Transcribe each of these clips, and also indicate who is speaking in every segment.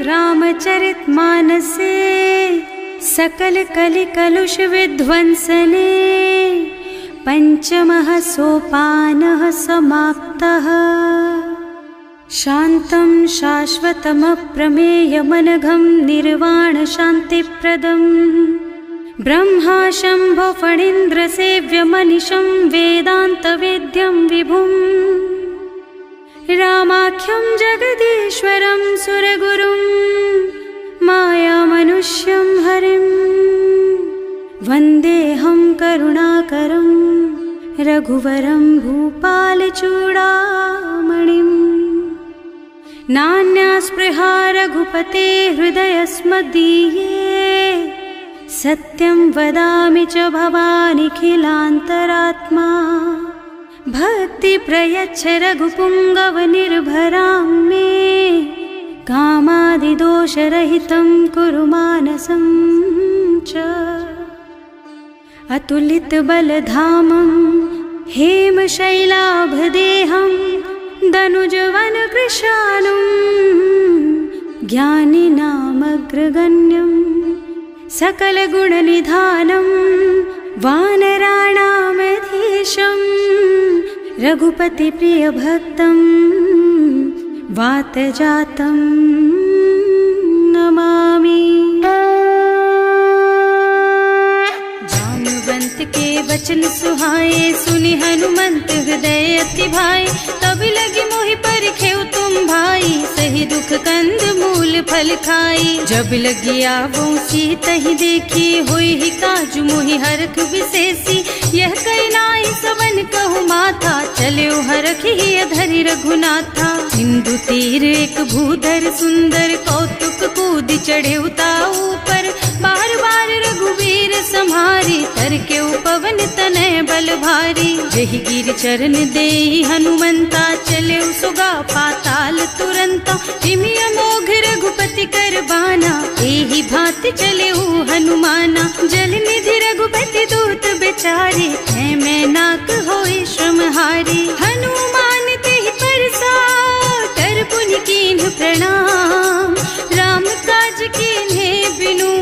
Speaker 1: रामचरितमानसे सकल कलि कलुष विध्वंसने पंचमः सोपानः समाप्तः। शान्तं शाश्वतमप्रमेयमनघं निर्वाण शान्तिप्रदम् ब्रह्मा शम्भो फणीन्द्रसेव्यमनिशं वेदान्तवेद्यं विभुम् रामाख्यं जगदीश्वरं सुरगुरुं मायामनुष्यं हरिं वन्देऽहं करुणाकरं रघुवरं भूपालचूडामणिम्। नान्या स्पृहा रघुपते हृदयस्मदीये सत्यं वदामि च भवानिखिलान्तरात्मा। भक्ति प्रयच्छ रघुपुङ्गवनिर्भरां मे कामादिदोषरहितं कुरु मानसं च। अतुलितबलधामं हेमशैलाभदेहं दनुजवनकृशानुं ज्ञानिनामग्रगण्यं सकलगुणनिधानं वानराणामधीशं रघुपतिप्रियभक्तं वातजातं नमामि। जाम्बवंत के वचन सुहाए सुनि हनुमंत हृदय अति भाए। तब लगी मोहि परिखेउ तुम भाई सही दुख कंद मूल फल खाई। जब लगी आवो सीतहि देखी होई ही काजु मोहि हरख विशेषी। यह कई नाई सवन कहु माथा चले हरखि अधरि रघुनाथा। सिंधु तीर एक भूधर सुंदर कौतुक कूद चढ़े उताऊ पर। बार बार रघुवीर सम्हारी तर के पवन तनय बल भारी। जहि गिर चरण देहि हनुमंता चले सुगा पाताल तुरंता। जिमि अमोघ रघुपति कर बाना एहि भांति चले हनुमाना। जल निधि रघुपति दूत बेचारे है मैं नाक होई श्रमहारी। हनुमान तेहि परसा कर पुनि कीन्ह प्रणाम। राम काज कीन्हे बिनु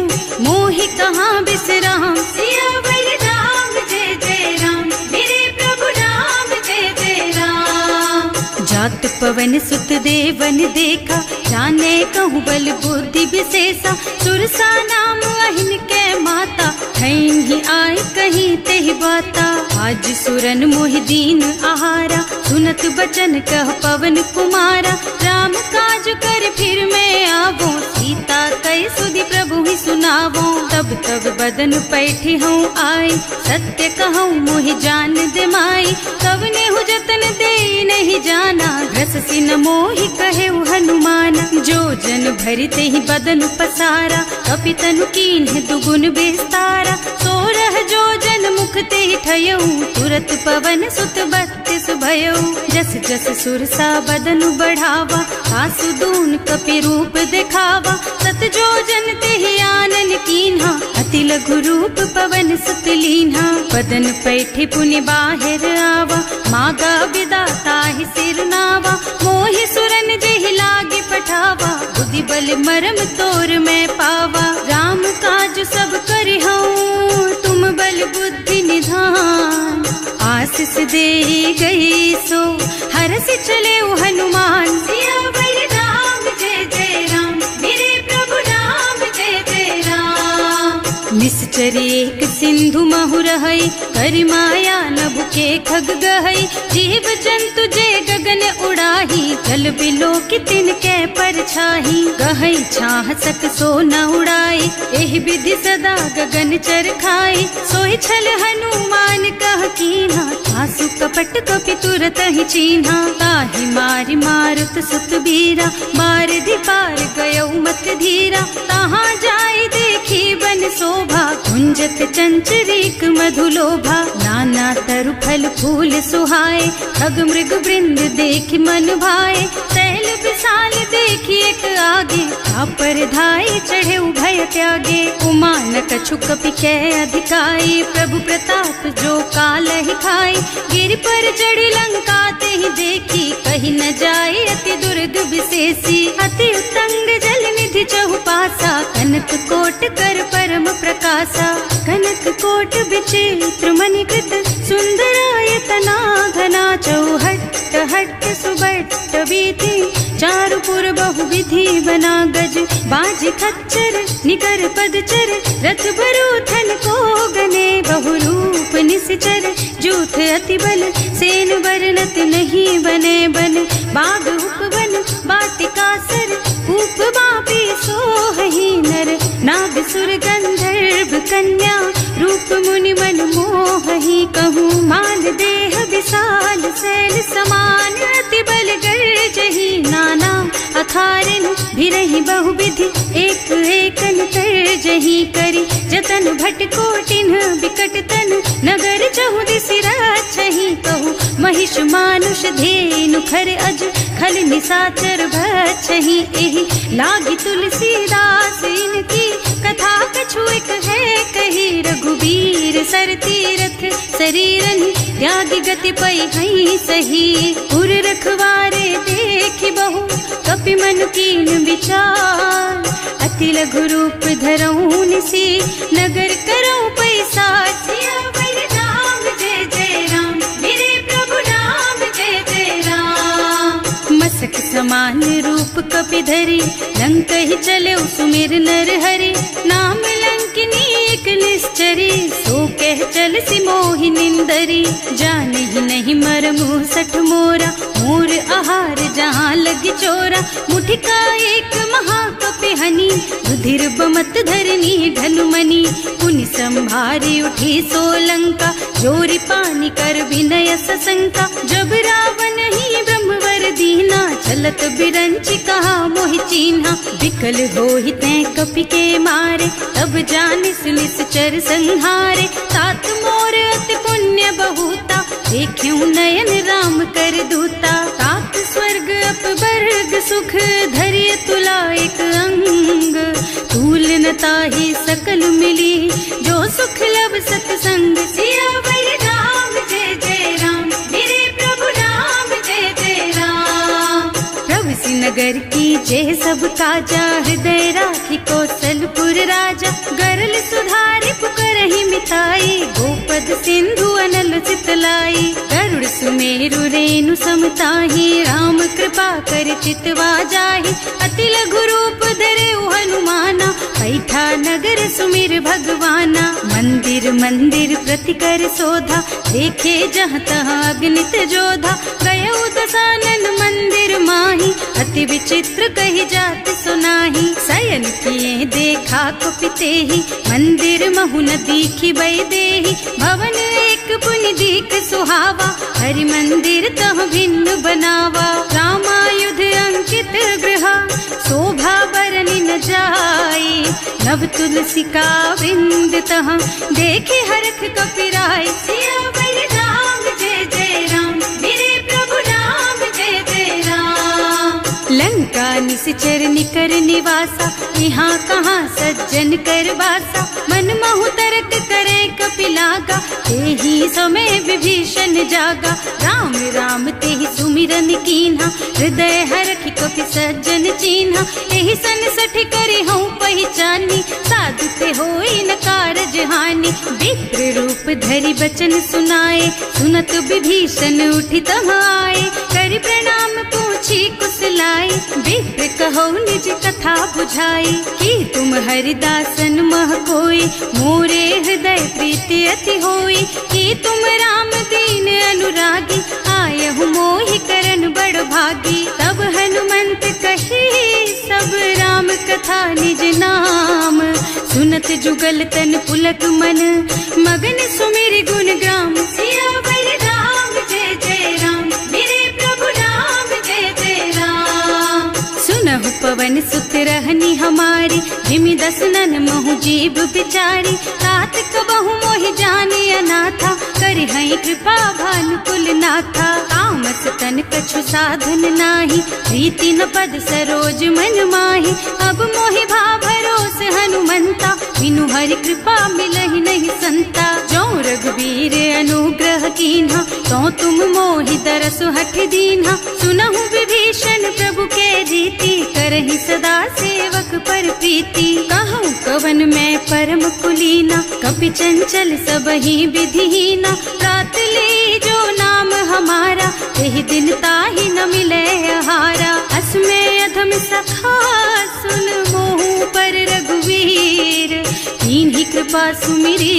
Speaker 1: मोहि कहाँ बिसराम। सियावर राम जय जय राम मेरे प्रभु राम जय जय राम। जात पवन सुत देवन देखा जाने कहूँ बल बुद्धि विशेषा। सुरसा नाम अहिन के माता ही आय कहीं तेहि बाता। आज सुरन मोहि दीन आहारा सुनत बचन कह पवन कुमारा। राम काज कर फिर मैं आवो सीता कई सुधि प्रभु ही सुनावो। तब तब बदन पैठी हूँ आई सत्य कहूँ मोहि जान दे माई। तब ने हु जतन दे नहीं जाना घस सिन मोहि कहे हनुमाना। जो जन भरि तेहि बदन पसारा कपितनु कीन्ह दुगुन विस्तारा। सोरह जो जन मुख तेहि ठयऊ तुरत पवन सुत 32 भयऊ। जस जस सुरसा बदन बढ़ावा आसु दून कपि रूप दिखावा। सत जो जन तेहि आनन कीन्हा अति लघु रूप पवन सुत लीन्हा। बदन पैठे पुनि बाहिर आवा मागा विदाता ही सिर नावा। मोहि सुरन जेहि लागे पठावा बुद्धि बल मरम तोर मैं पावा। राम काज सब करिहऊँ तुम बल बुद्धि निधान। आशीष दे गई सो हरस चले हनुमान। सियावर राम जय जय राम मेरे प्रभु राम जय जय राम। निश्चर एक सिंधु महु रहई करि माया नभु के खग गहई। जीव जंतु जे गगन उड़ाही जल बिलो की तिनके परछाही। गहई छाह सक सो न उड़ाई एहि विधि सदा गगन चर खाई। सोई छल हनुमान कह कीन्हा आसु कपट कपि तुरत ही चीन्हा। ताहि मारि मारुत सुत बीरा बारिधि पार गयौ मत धीरा। तहाँ जाय देखी बन शोभा कुंजत चंचरीक मधुलोभा। नाना तरु फल फूल सुहाए खग मृग वृंद देखि मन भाए। सैल विशाल देखी एक आगे पर धाई चढ़े भय त्यागे। उमान कछु कपि कै अधिकाई प्रभु प्रताप जो काल ही खाई। गिर पर चढ़ी लंका ते ही देखी कहीं न जाए अति दुर्ग विशेषी। अति उत्तंग जल निधि नगर चहुपासा, कनक कोट कर परम प्रकाशा। कनक कोट विचित्र मणिकृत, सुंदरायतना घना। चौहट्ट हट्ट सुबट्ट वीथि, चारुपुर बहुविधि बना। गज बाज खच्चर निकर पदचर, रथ बरूथन को गने। बहुरूप निश्चर जूथ अति बल, सेन बरनत नहीं बने बन। बाग उपवन वाटिका सर, कूप बापी सोहहि नर। नाग सुर गंधर्व कन्या, रूप मुनि मन मोहहि। कहूँ माल देह विशाल, शैल समान अति बल गर्जहि। नाना अखारिन भिरहि बहुविधि, एक एकन तर्जहि करि। जतन भट कोटिन बिकट तन, नगर चहुदिसि रक्षहि। कहूँ महिष मानुष धेनु खर अज, खल निशाचर भक्षहि। एहि लागी तुलसीदास इनकी, कथा कछु एक है कही। रघुबीर सर तीरथ शरीरनि, त्यागी गति पै हई सही। उर रखवारे देखि बहु, कपि मनु कीन विचार। अति लघु रूप धरऊँ निसी, नगर करऊँ पैसार। सियावर राम जय जय राम, मेरे प्रभु राम जय जय राम। मसक समान रूप कपि धरि, लंक ही चले सुमिर नर हरि। नाम लंकिनी एक निश्चरी, सो कह चल सी मोहि निंदरी। जाने ही नहीं मरमु सठ मोरा, मोर आहार जहाँ लग चोरा। मुठिका एक महाकपि हनि, रुधिर बमत धरनी ढलुमनि। पुनि संभारी उठी सोलंका, जोरी पानी कर विनय सशंका। जब रावण ही ब्रह्मवर दीना, चलत बिरंचि कहा मोहि चीन्हा। विकल होहि तैं कपि के मारे, तब जानिस निश्चर संहारे। तात मोर अति पुण्य बहुता, देख्यूं नयन राम कर दूता। तात स्वर्ग अपवर्ग सुख, धरिय तुला एक अंग। तूल न ताहि सकल मिली, जो सुख लब सतसंग। सियावर राम जय जय राम, मेरे प्रभु राम जय जय राम। प्रभु सि नगर की जय सब काजा, हृदय राखी कौशलपुर राजा। गरल सुधारि पुकारहि मिताई, गोपद सिंधु अनल चितलाई। गरुड़ सुमेरु रेणु समताहि, राम कृपा कर चितवा जाहि। अति लघु रूप धरे हनुमाना, बैठा नगर सुमिर भगवाना। मंदिर मंदिर प्रति कर शोधा, देखे जहाँ तहाँ अगणित जोधा। गयो दशानन मंदिर माही, अति विचित्र कही जात सुनाही। शयन किए देखा कुपितेहि, मंदिर महु न दीखि बैदेहि। भवन एक पुनि दीख सुहावा, हरि मंदिर तह भिन्न बनावा। रामायुध अंकित गृह, शोभा बरनि न जाई। नव तुलसी का वृंद तह, देखे हरख कपिराई। सियावर राम जय जय राम, मेरे प्रभु राम जय जय राम। लंका निश्चर निकर निवासा, यहाँ कहाँ सज्जन कर वासा। मन महु तरक करे कपिलागा, तेहि समय विभीषण जागा। राम राम तेहि सुमिरन कीन्हा, हृदय हरखि कपि सज्जन चीन्हा। एहि सन सठ करि हऊँ पहिचानी, साधु ते होई न कारज हानि। विप्र रूप धरि बचन सुनाए, सुनत विभीषण उठि तहाँ आए। करि प्रणाम पूछी कुशलाई, विप्र कहो निज कथा बुझाई। कि तुम हरिदासन मह कोई, मोरे हृदय प्रीति अति होई। कि तुम राम दीन अनुरागी, आयहु मोहि करन बड़ भागी। तब हनुमंत कही सब राम कथा निज नाम। सुनत जुगल तन पुलक मन, मगन सुमिर गुण ग्राम। सियावर राम जय जय राम, मेरे प्रभु राम जय जय राम। सुनहु पवन सुत रहनी हमारी, जिमि दसनन महु जीव बिचारी। तात कबहु मोहि जानी अनाथा, करि हई कृपा भानुकुल नाथा। तामस तन कछु साधन नाही, प्रीति न पद सरोज मन माही। अब मोहि भा भरोस हनुमंता, बिनु हरि कृपा मिलहि नहीं संता। जो रघुबीर अनुग्रह कीन्हा, तो तुम मोहि दरसु हठ दीन्हा। सुनहु विभीषण प्रभु के रीति, करहि सदा सेवक पर प्रीति। कहूँ कवन मैं परम कुलीना, कपि चंचल सबहि विधिहीना। रात ले जो नाम हमारा, तेहि दिन ताहि न मिले आहारा। असमय अधम सखा सुन मोहु पर रघुवीर, कीन्ही कृपा सुमिरी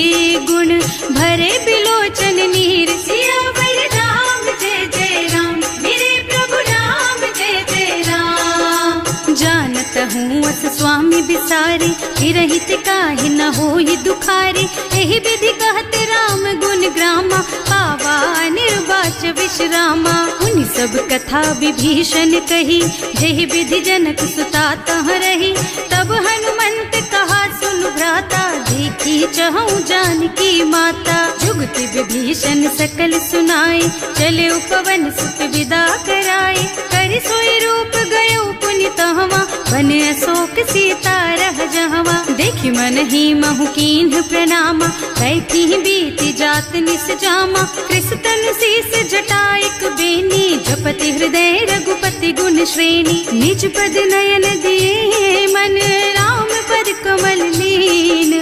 Speaker 1: गुण भरे बिलोचन नीर। सियावर राम जय जय राम, मेरे प्रभु राम जय जय राम। जानत हूँ अस स्वामी बिसारी, हिरहित काहि न होहि दुखारी। एहि विधि कहत राम गुण ग्रामा, पावा निर्वाच विश्रामा। उनि सब कथा विभीषण कही, जेहि विधि जनक सुता तह रही। तब हनुमंत कहा सुनु भ्राता, देखी चहु जानकी माता। जुगति विभीषण सकल सुनाई, चले उपवन सुत विदा कराई। करि सोई रूप गयो पुनि तहवा, बने अशोक सीता रह जहवा। देखि मन ही महु कीन्ह प्रणामा, कैथी बीति जात निस जामा। कृष्ण शीस जटाइक बेनी, जपति हृदय रघुपति गुण श्रेणी। निज पद नयन दिए मन, राम पद कमल लीन।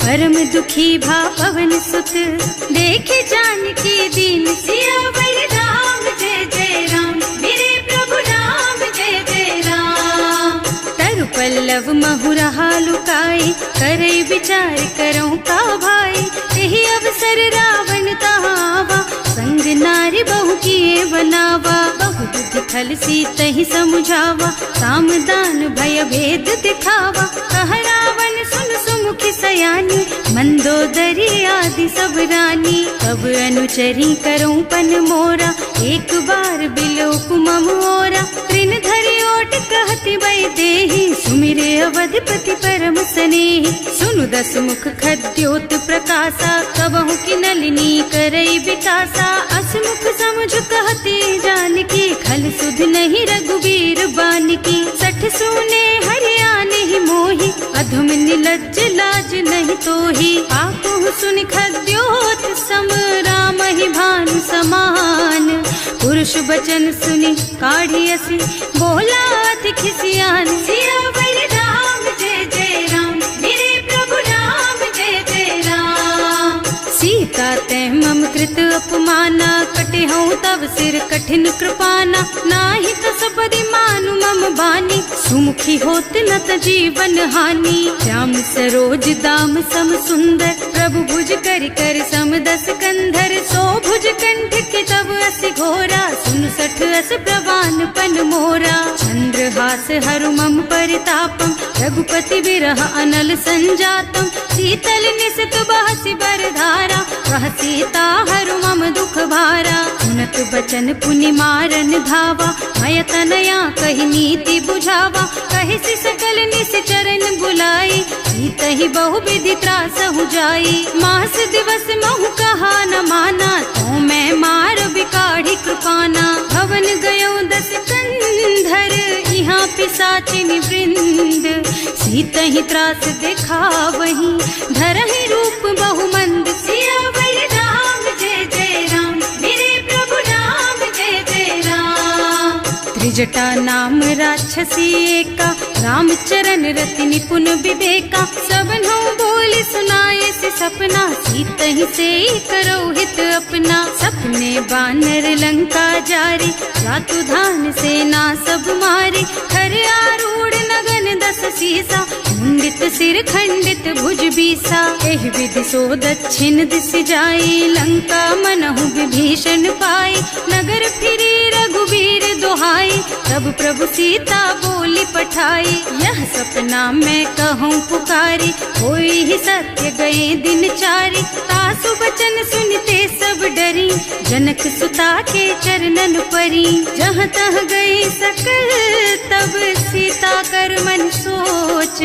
Speaker 1: परम दुखी भा पवन सुत, देखे जानकी दीन। सियावर राम जय जय राम, मेरे प्रभु राम जय जय राम। तरु पल्लव महुरहा लुकाई, करई विचार करऊं का भाई। तेहि अवसर रावण तहावा, संग नारी बहु किए बनावा। बहु बुद्धि खल सीतहि समुझावा, साम दान भय भेद दिखावा। कह रावण सुन सुमुखी सयानी, मंदोदरी आदि सब रानी। तब अनुचरी करऊं पन मोरा, एक बार बिलोक मम ओरा। तृण धरि ओट कहति वै देहि, सुमिरे अवधपति परम स्नेहि। सुनु दस मुख खद्योत प्रकाशा, कबहु की नलिनी करई विकासा। असमुख समझ कहती जानकी, खल सुध नहीं रघुवीर बानकी। सठ सूने हरियाणे ही मोहि, अधम निलज्ज लाज नहीं तोहि। आकुह सुनि खद्योत सम, राम ही भानु समान। पुरुष बचन सुनि काढ़ियसि, बोला अति खिसियान। सियावर राम जय जय राम, मेरे प्रभु राम जय जय राम। सीता तै मम कृत अपमाना, कटे हूँ तब सिर कठिन कृपाना। नाही त सबदि मानु मम बानी, सुमुखी होत न त जीवन हानि। श्याम सरोज दाम सम सुंदर, प्रभु भुज कर कर सम दस कंधर। सो भुज कंठ के तब असि घोरा, सुन सठ अस प्रवान पन मोरा। चंद्रहास हरु मम परितापम, रघुपति विरह अनल संजातम। शीतल निसित बहसि बरधारा, कह सीता हरु मम दुख भारा। सुनत बचन पुनि मारन धावा, मय तनया कहि नीति बुझावा। कहि सि सकल निश्चरण बुलाई, सीतहि बहु विधि त्रासहु जाई। मास दिवस महु कहा न माना, तो मैं मार बिकाढ़ी कृपाना। भवन गयो दस कंधर, यहाँ पिशाचिनि वृंद। सीतहि त्रास दिखावहि, धरहि रूप बहु मंद। सियावर राम जय जय राम, मेरे प्रभु राम जय जय राम। त्रिजटा नाम राक्षसी एका, राम चरण रति निपुण विवेका। सबनों बोली सुनाए से सपना, सीतहि से करो हित अपना। सपने बानर लंका जारी, जातु धान सेना सब मारी। खर आरूढ़ नगन दस सीसा, मुंडित सिर खंडित भुज बीसा। एहि विधि सो दक्षिण दिस जाई, लंका मनहु विभीषण पाई। नगर फिरी रघुवीर दोहाई, तब प्रभु सीता बोली पठाई। यह सपना मैं कहूँ पुकारी, होई ही सत्य गए दिन चारी। तासु बचन सुनते सब डरी, जनक सुता के चरणन परी। जहाँ तह गई सकल तब सीता कर मन सोच।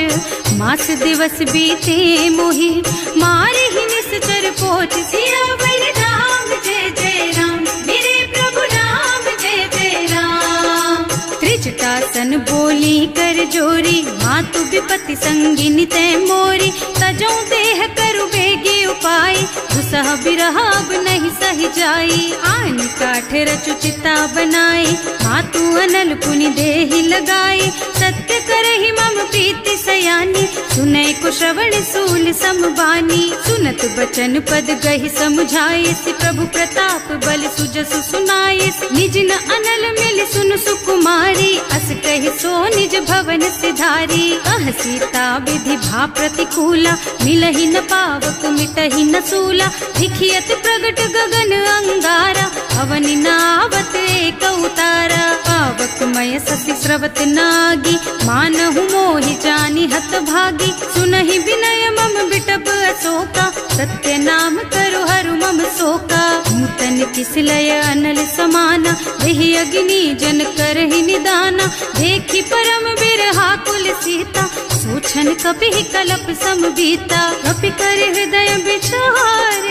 Speaker 1: मास दिवस बीते मोहि, मारे ही निश्चर पोच। सियावर राम जय जय राम, मेरे प्रभु राम जय जय राम। त्रिजटा सन बोली कर जोरी, मातु विपत्ति संगिनी तै मोरी। तजो देह करु बेगी उपाय, दुसह बिरह अब नहीं सही जाई। आन काठ रचु चिता बनाई, मातु अनल पुनि देहि लगाई। सत्य करहि मम प्रीति सयानी, सुनै को श्रवण सूल समबानी। सुनत बचन पद गहि समुझाई, प्रभु प्रताप बल सुजसु सुनाई। निज न अनल मिल सुन सुकुमारी, अस कहि सो निज भवन सिधारी। कह सीता विधि भा प्रतिकूला, मिलहि न पावक मिटहि न सूला। दिखियत प्रगट गगन अंगारा, अवनि नावत एक उतारा। पावक मय ससी स्रवत नागी, मानहु मोहि जानि हत भागी। सुनहि विनय मम बिटप अशोका, सत्य नाम करु हरु मम शोका। नूतन किसलय अनल समाना, देहि अग्नि जन करहि निदाना। देखि परम बिरहा कुल सीता, सोचन कपि कलप सम बीता। कपि कर हृदय विचार,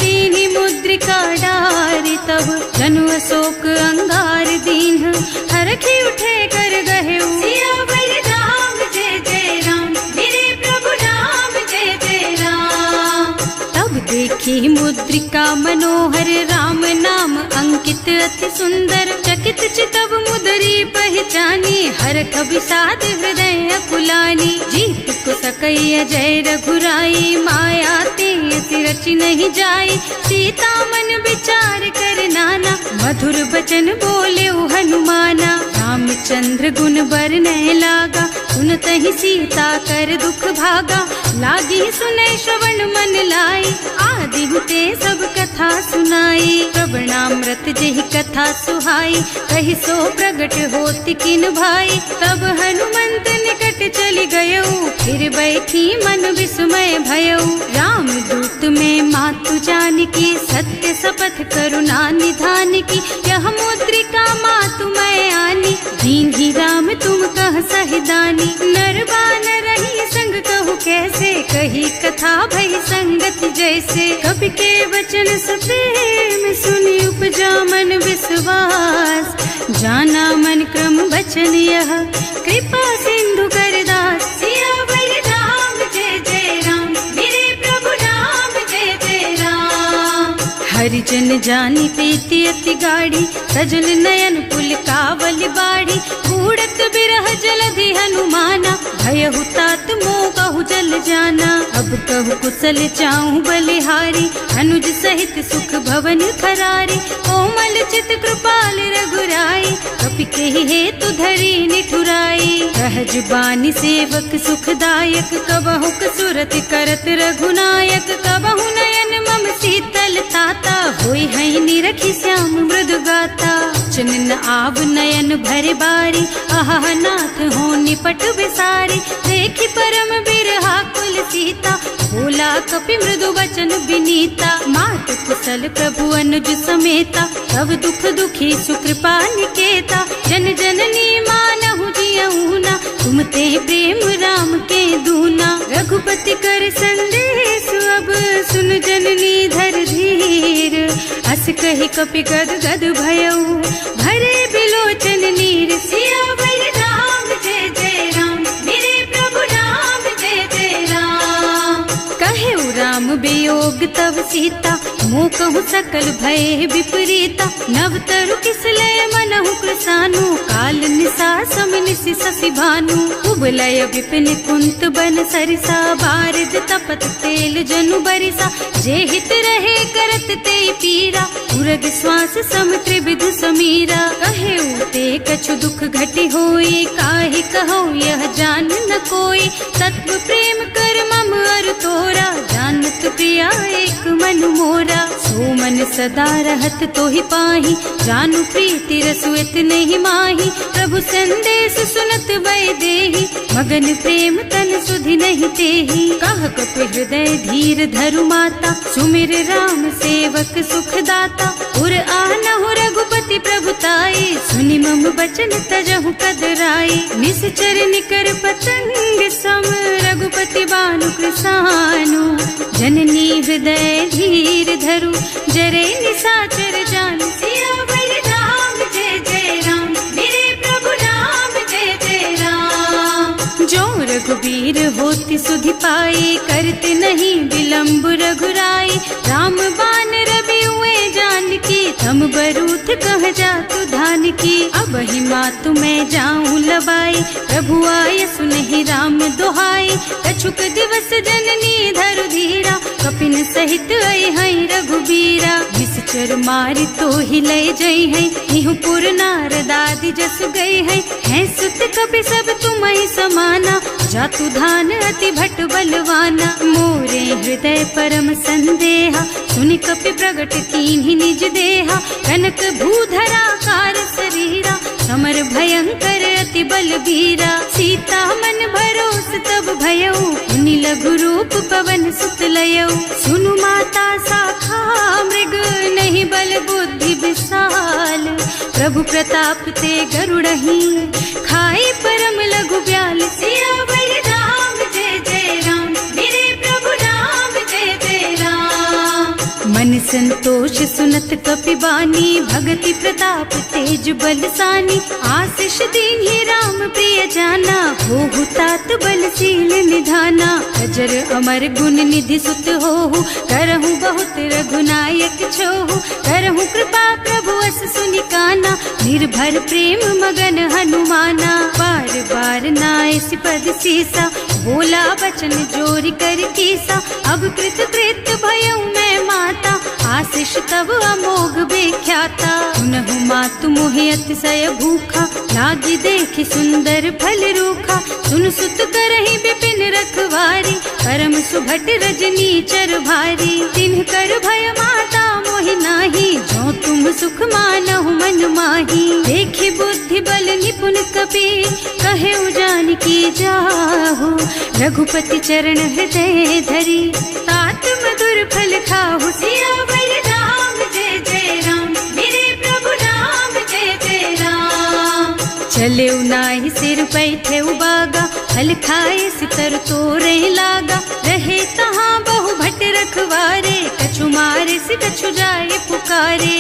Speaker 1: दीनि मुद्रिका डारि। तब जनु अशोक अंगार दीन, हरखि उठे कर गहे। सियावर राम जय जय राम, मेरे प्रभु राम जय जय राम। तब देखी मुद्रिका मनोहर, राम नाम अंकित अति सुंदर। चकित चितव मुदरी पहचानी, हरख विषाद हृदय अकुलानी। जीत को सकई अजय रघुराई, माया ते रचि नहीं जाई। सीता मन विचार कर नाना, मधुर बचन बोले हनुमाना। रामचंद्र गुण बरनय लागा, सुनतहि सीता कर दुख भागा। लागी सुनै श्रवण मन लाई, आदि हुते सब कथा सुनाई। प्रवणामृत जेहि कथा सुहाई, कहि सो प्रगट होति किन भाई। तब हनुमंत निकट चली गयऊ, फिर बैठी मन विस्मय भयऊ। राम दूत में मातु जानकी, सत्य शपथ करुणा निधान की। यह मुद्रिका मातु मैं आनी, दीन्ही राम तुम कह सहिदानी। नर बानर रही संग कहु कैसे, कही कथा भई संगति जैसे। कवि के वचन सप्रेम सुनि उपजा मन विश्वास। जाना मन क्रम वचन यह, कृपा सिंधु कर दास। सियावर राम जय जय राम, मेरे प्रभु राम जय जय राम। हरिजन जानी प्रीति अति गाढ़ी, सजल नयन पुल कावल बाड़ी। बूढ़त बिरह जलधि हनुमाना, भयहु तात मोह कहु जल जाना। अब कहु कुशल चाहूं बलिहारी, अनुज सहित सुख भवन खरारी। कोमल चित कृपाल रघुराई, कपि केहि हेतु धरी निठुराई। सहज बानी सेवक सुखदायक, कबहु कसुरत करत रघुनायक। कबहु नयन मम शीतल ताता, होई हई निरखी श्याम मृदु गाता। चनन आव नयन भरे बारी, आहा नाथ हो निपट बिसारी। देखी परम बिरहा कुल सीता, बोला कपि मृदु वचन विनीता। मात कुशल प्रभु अनुज समेता, सब दुख दुखी सुकृपा निकेता। जन जननी मानहु जियऊना, तुम ते प्रेम राम के दूना। रघुपति कर संदेश अब सुन जननी धर धीर। अस कहि कपि गद गद भयऊ, भरे बिलोचन नीर। सियावर राम जय जय राम, मेरे प्रभु राम जय जय राम। कहे राम वियोग तव सीता, मोह कहु सकल भय विपरीता। नव तरु किसलय मनहु कृसानु, काल निसा सम निसि शशि भानु। उबलय विपिन कुंत बन सरिसा, बारिद तपत तेल जनु बरिसा। जे हित रहे करत ते पीरा, उरग श्वास सम त्रिविध समीरा। कहे ते कछु दुख घटि होई, काहि कहो यह जान न कोई। तत्व प्रेम कर मम अर तोरा, जानत प्रिया एक मन मोरा। सो मन सदा रहत तोहि पाही, जानु प्रीति रसु इतने ही माही। प्रभु संदेश सुनत वै देहि, मगन प्रेम तन सुधि नहीं तेहि। कह कपि हृदय धीर धरु माता, सुमिर राम सेवक सुखदाता। उर आनहु रघुपति प्रभुताई, सुनि मम बचन तजहु कदराई। निश्चर निकर पतंग सम, रघुपति बानु कृसानु। जननी हृदय धीर धरु, जरे निशाचर जानु। सियावर राम जय जय राम, मेरे प्रभु राम जय वीर होती सुधि पाई, करते नहीं विलम्ब रघुराई। राम बान रवि हुए जानकी, थम बरूथ कह जातु धान की। अब ही मातु मैं जाऊं लबाई, प्रभु आय सुनहि राम दोहाई। कछुक दिवस जननी धरु धीरा, कपिन सहित आई है रघुबीरा। निश्चर मारी तो ही लय जई है, निहुपुर नारदादि जस गई है सुत कपि सब तुम्हि समाना। जातु धान अति भट बलवाना, मोरे हृदय परम संदेहा। सुनि कपि प्रगट कीन्हि निज देहा, कनक भूधरा कार शरीरा। समर भयंकर अति बलबीरा, सीता मन भरोस तब भयउ। मुनि लघु रूप पवन सुत लयउ, सुनु माता साखा मृग। नहीं बल बुद्धि विशाल, प्रभु प्रताप ते गरुड़हि। खाई परम लघु ब्याल, सियावर राम जय जय राम। मेरे प्रभु राम जय जय राम। मन संतोष सुनत कपि बानी, भगति प्रताप तेज बलसानी। आशीष दीन्हि राम प्रिय जाना, होहु तात बलशील निधाना। अजर अमर गुण निधि सुत होहु, करहु बहुत रघुनायक छोहु। करहु कृपा प्रभु अस सुनि काना, निर्भर प्रेम मगन हनुमाना। बार बार नाइस पद सीसा, बोला बचन जोरि कर कीसा। अब कृत कृत भयउ मैं माता, आशीष तब अमोघ विख्याता। सुनहु मातु मोहि अतिशय भूखा, लागी देखि सुंदर फल रूखा। सुन सुत करहि विपिन रखवारी, परम सुभट रजनी चर भारी। तिन्ह कर भय माता मोहि नाही, जो तुम सुख मानहु मन माही। देखि बुद्धि बल निपुण कपि, कहे जानकी जाहु। रघुपति चरण हृदय धरी, तात मधुर फल खाहु। सियावर राम जय जय राम, मेरे प्रभु राम जय जय राम। चले नाहि सिर बैठे बागा, फल खाए सितर तोरे लागा। रहे तहाँ बहु भट रखवारे, कछु मारे से कछु जाए पुकारे।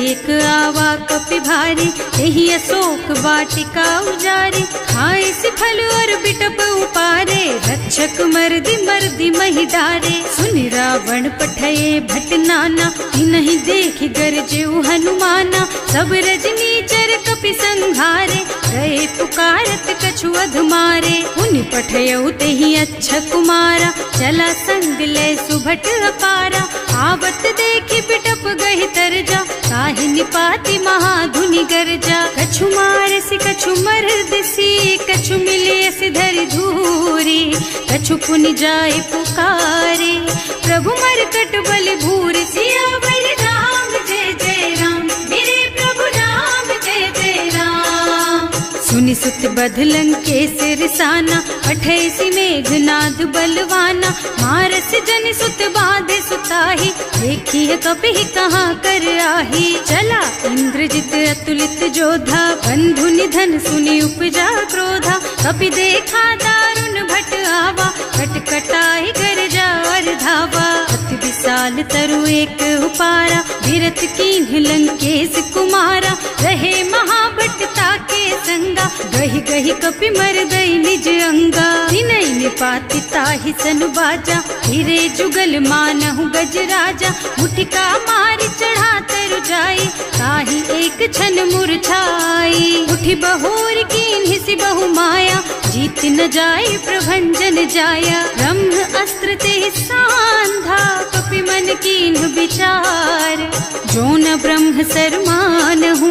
Speaker 1: एक आवा कपि भारी, यही अशोक वाटिका उजारी। खाए से फल और बिटप उपारे, रक्षक मर्दी मर्दी महि डारे। सुनि रावण पठये भट नाना, नहीं देखि गरजे हनुमाना। सब रजनी चर कपि संघारे, गए पुकारत कछु अधमारे। उनि पठयउ तेहि अच्छा कुमारा, चला संग ले सुभट अपारा। आवत देखि बिटप गहि तरजा, काहि निपाति महाधुनि गरजा। कछु मारसि कछु मरदसी, कछु मिले सि धरि धूरी। कछु पुनि जाए पुकारे, प्रभु मरकट बल भूरि। सियावर राम जय जय राम, मेरे प्रभु राम जय जय राम। सुनि सुत बधलन के सिरसाना, अठैसी मेघनाद बलवाना। मारस जन सुत बाधे सुताही, देखी है कपि कहाँ कर आही। चला इंद्रजित अतुलित जोधा, बंधु निधन सुनि उपजा क्रोधा। कपि देखा दारुण भट आवा, कटकटाई गरजा और धावा। अति विशाल तरु एक उपारा, विरत कीन्ह लंकेश कुमारा। रहे महाभट ताके संगा, गहि गहि कपि मर गई निज अंगा। तिनहि निपाति ताहि सन बाजा, फिरे जुगल मानहु गजराजा। मुठिका मारि चढ़ा तरु जाई, ताहि एक क्षण मूर्छाई। उठि बहोर कीन्हि सि बहु माया, जीत न जाय प्रभंजन जाया। ब्रह्म अस्त्र ते सांधा, कपि मन कीन्ह विचार। जो न ब्रह्म सरमानहु,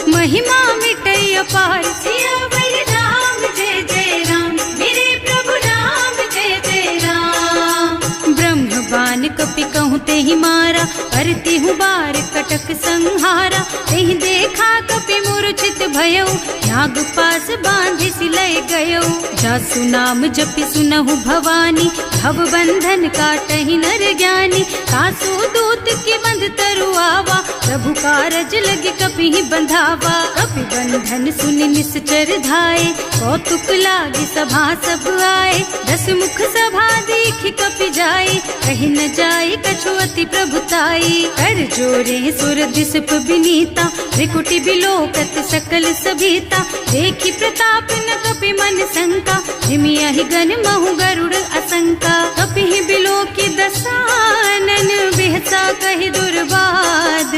Speaker 1: महिमा मिटै अपार। सियावर राम जय जय राम, मेरे प्रभु राम जय जय राम। ब्रह्म बान कपि कहूँ तेहि मारा, करती हूँ बार कटक संहारा। तेहि देखा कपि मूर्छित भयउ, नाग पास बांधि सिलय गयउ। जासु नाम जपि सुनहु भवानी, भव बंधन काटहि नर ज्ञानी। कासु दूत की बंध तरु आवा, प्रभु कारज लगे कपि बंधावा। कपि बंधन सुनि निश्चर धाये, कौतुक लागी सभा सब आए। दस मुख सभा देखि कपि जाए, कहि न जाए कछु अति प्रभुताई। कर जोरे सुर दिसप बिनीता, त्रिकुटी बिलोकत सकल सभीता। लंका, देखी प्रताप न कपि मन शंका, हिमिया ही गन महु गरुड़ असंका, कपि ही बिलो की दसानन, बिहसा कहि दुर्बाद,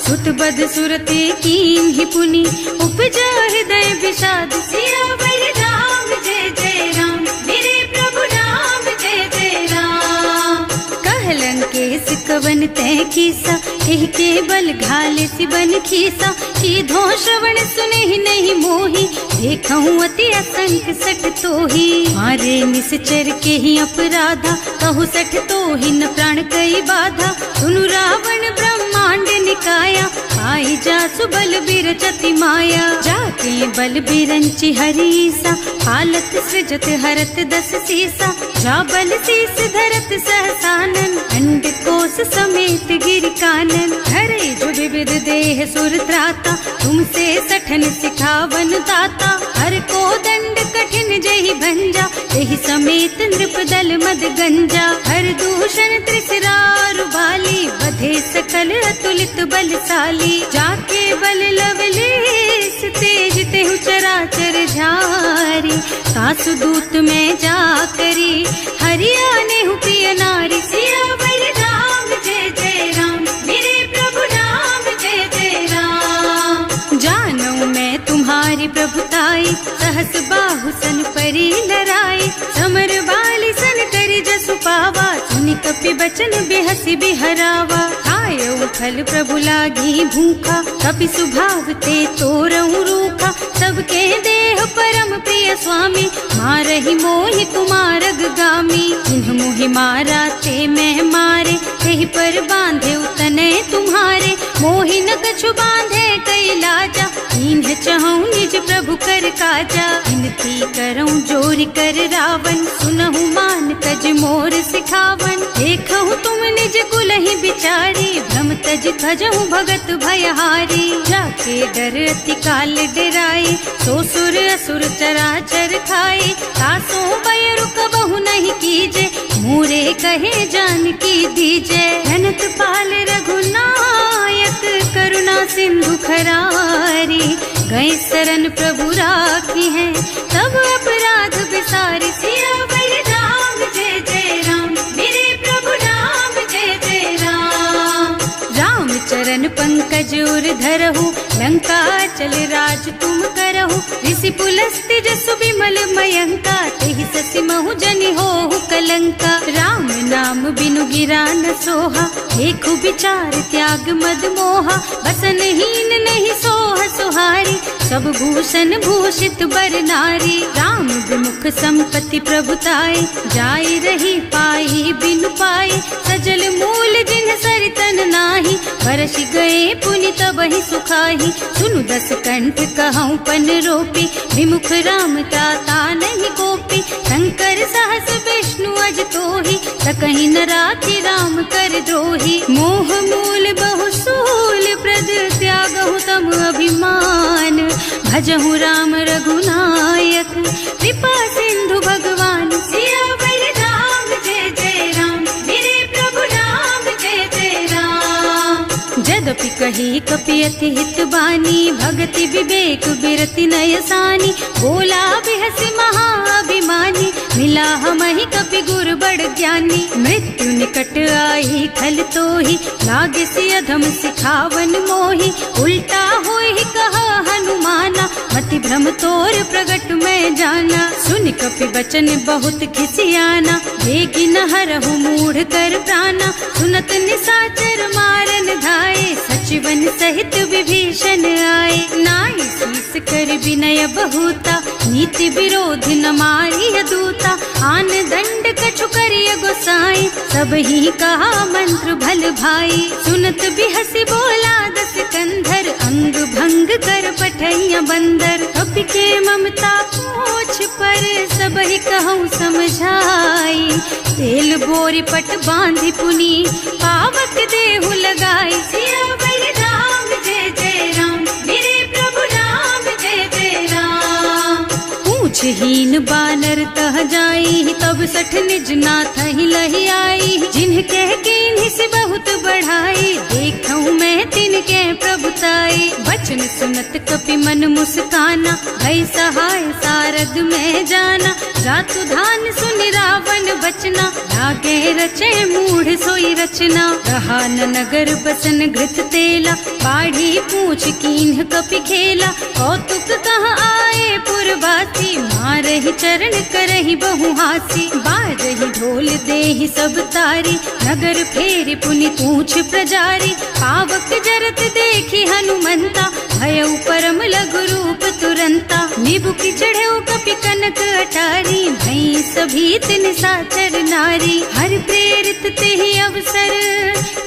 Speaker 1: सुत बद सुरते कीन ही पुनि, उपजा हृदय विषाद, सियावर राम जय जय राम, मेरे प्रभु राम जय जय राम। कहलन के सिकवन तय कीसा, एह के बल घाले सिबन खीसा, की धो श्रवण सुने ही नहीं मोही, देखऊं अति असंख सठ तोही, मारे निश्चर के ही अपराधा, कहु सठ तोही न प्राण कई बाधा, सुनु रावण ब्रह्मांड निकाया, आई जासु बल बिरचति माया, जाके बल बिरंचि हरीसा, हालत सृजत हरत दस सीसा, जा बल शीस धरत सहसानन, अंड कोस समेत गिर कानन, धरे जो विविध देह सुर त्राता, तुमसे सठन सिखावन दाता, हर को दंड कठिन जहि भंजा, यही समेत नृप दल मद गंजा, हर दूषण त्रिसरारु बाली, बधे सकल अतुलित बलशाली, जाके बल लवलेस तेज तेहु चराचर झारी, सासु दूत में जा करी, हरिया नेहु प्रिय नारी, सियावर राम जय जय राम, मेरे प्रभु राम जय जय राम। जानू मैं तुम्हारी प्रभुताई, सहस बाहु सन परी लराई, समर बाली सन करी जसु पावा, सुनि कपि बचन बेहसी बिहरावा, आयो फल प्रभु लागी भूखा, कपि सुभाव ते तोरऊ रूखा, सबके देह परम प्रिय स्वामी, मारहि मोहि कुमारग गामी, जिन्ह मोहि मारा ते मैं मारे, तेहि पर बांधे उतने तुम्हारे, मोहि न कछु बांधे कई लाजा, इन्ह चहूँ निज प्रभु कर काजा, विनती करऊँ जोरि कर रावण, सुनहु मान तज मोर सिखावन, देखहु तुम निज कुल ही बिचारी, भ्रम तज भजहु भगत भयहारी, जाके डर अति काल डराई, सो सुर असुर चराचर खाए, तासो भय रुक बहु नहीं कीजे, मोरे कहे जान की दीजे, धनत पाल रघुनायक, करुणा सिंधु खरारी, गए शरण प्रभु राखी हैं, तब अपराध बिसारी, सियावर राम जय जय राम, मेरे प्रभु राम जय जय राम। राम चरण पंकज उर धरहु, लंका चल राज तुम करहु, ऋषि पुलस्त्य जसु विमल मयंका, तेहि ससि महु जनि होहु कलंका, राम नाम बिनु गिरा न सोहा, देखु विचार त्याग मद मोहा, बसन हीन नहीं सोह सुहारी, सब भूषण भूषित बर नारी, राम विमुख संपत्ति प्रभुताई, जाई रही पाई बिनु पाई, सजल मूल जिन सरितन नाही, बरस गए पुनि तबहि सुखाही, सुनु दस कंठ कहऊँ पन रोपी, विमुख राम ताता नहीं कोपी, शंकर सहस विष्णु अज तोहि, सकहि न राखि राम कर द्रोही, मोह मूल बहु सूल प्रद, त्यागहु तम अभिमान, भजहु राम रघुनायक, कृपा सिंधु भगवान, सियावर राम जय जय राम, मेरे प्रभु राम जय जय राम। जदपि कही कपि अति हित बानी, भगति विवेक बिरति नयसानी, बोला बिहसि महाअभिमानी, मिला हमहि कपि गुर बड़ ज्ञानी, मृत्यु निकट आई खल तोहि, लागे सि अधम सिखावन मोहि, उल्टा होहि कहा हनुमाना, मति भ्रम तोर प्रगट मैं जाना, सुनि कपि बचन बहुत खिसियाना, देखि न हरहु मूढ़ कर प्राणा, सुनत निशाचर मारन धाये, सचिवन सहित विभीषण आए, नाई शीस कर विनय बहुता, नीति विरोध न मारिय दूता, आन दंड कछु करिय गोसाई, सब ही कहा मंत्र भल भाई, सुनत बिहसि बोला दस कंधर, अंग भंग कर पठैया बंदर, कपि के ममता पूछ पर, सब ही कहूँ समझाई, तेल बोरी पट बांधि पुनी, पावक देहु लगाई, सियावर राम जय जय राम, मेरे प्रभु राम जय जय राम। पूछहीन बानर तह जाई, तब सठ निज नाथ ही लही आई, जिन्ह कह कीन्हि से बहुत बढ़ाई, देखऊँ मैं तिनके प्रभुताई, बच बचन सुनत कपि मन मुस्काना, भई सहाय सारद में जाना। जातु धान सुनि रावण बचना, लागे रचे मूढ़ सोई रचना। रहा न नगर बसन घृत तेला, बाढ़ी पूछ कीन्ह कपि खेला। कौतुक कहाँ आए पुरवासी, मारहि चरण करहि बहु हासी। बाजहि ढोल देहि सब तारी, नगर फेरि पुनि पूछ प्रजारी। पावक जरत देखि हनुमंता, भयउ परम लघु रूप तुरंता। निबुकि चढ़ेउ कपि कनक अटारी, भई सभीत निशाचर नारी। हर प्रेरित तेहि अवसर,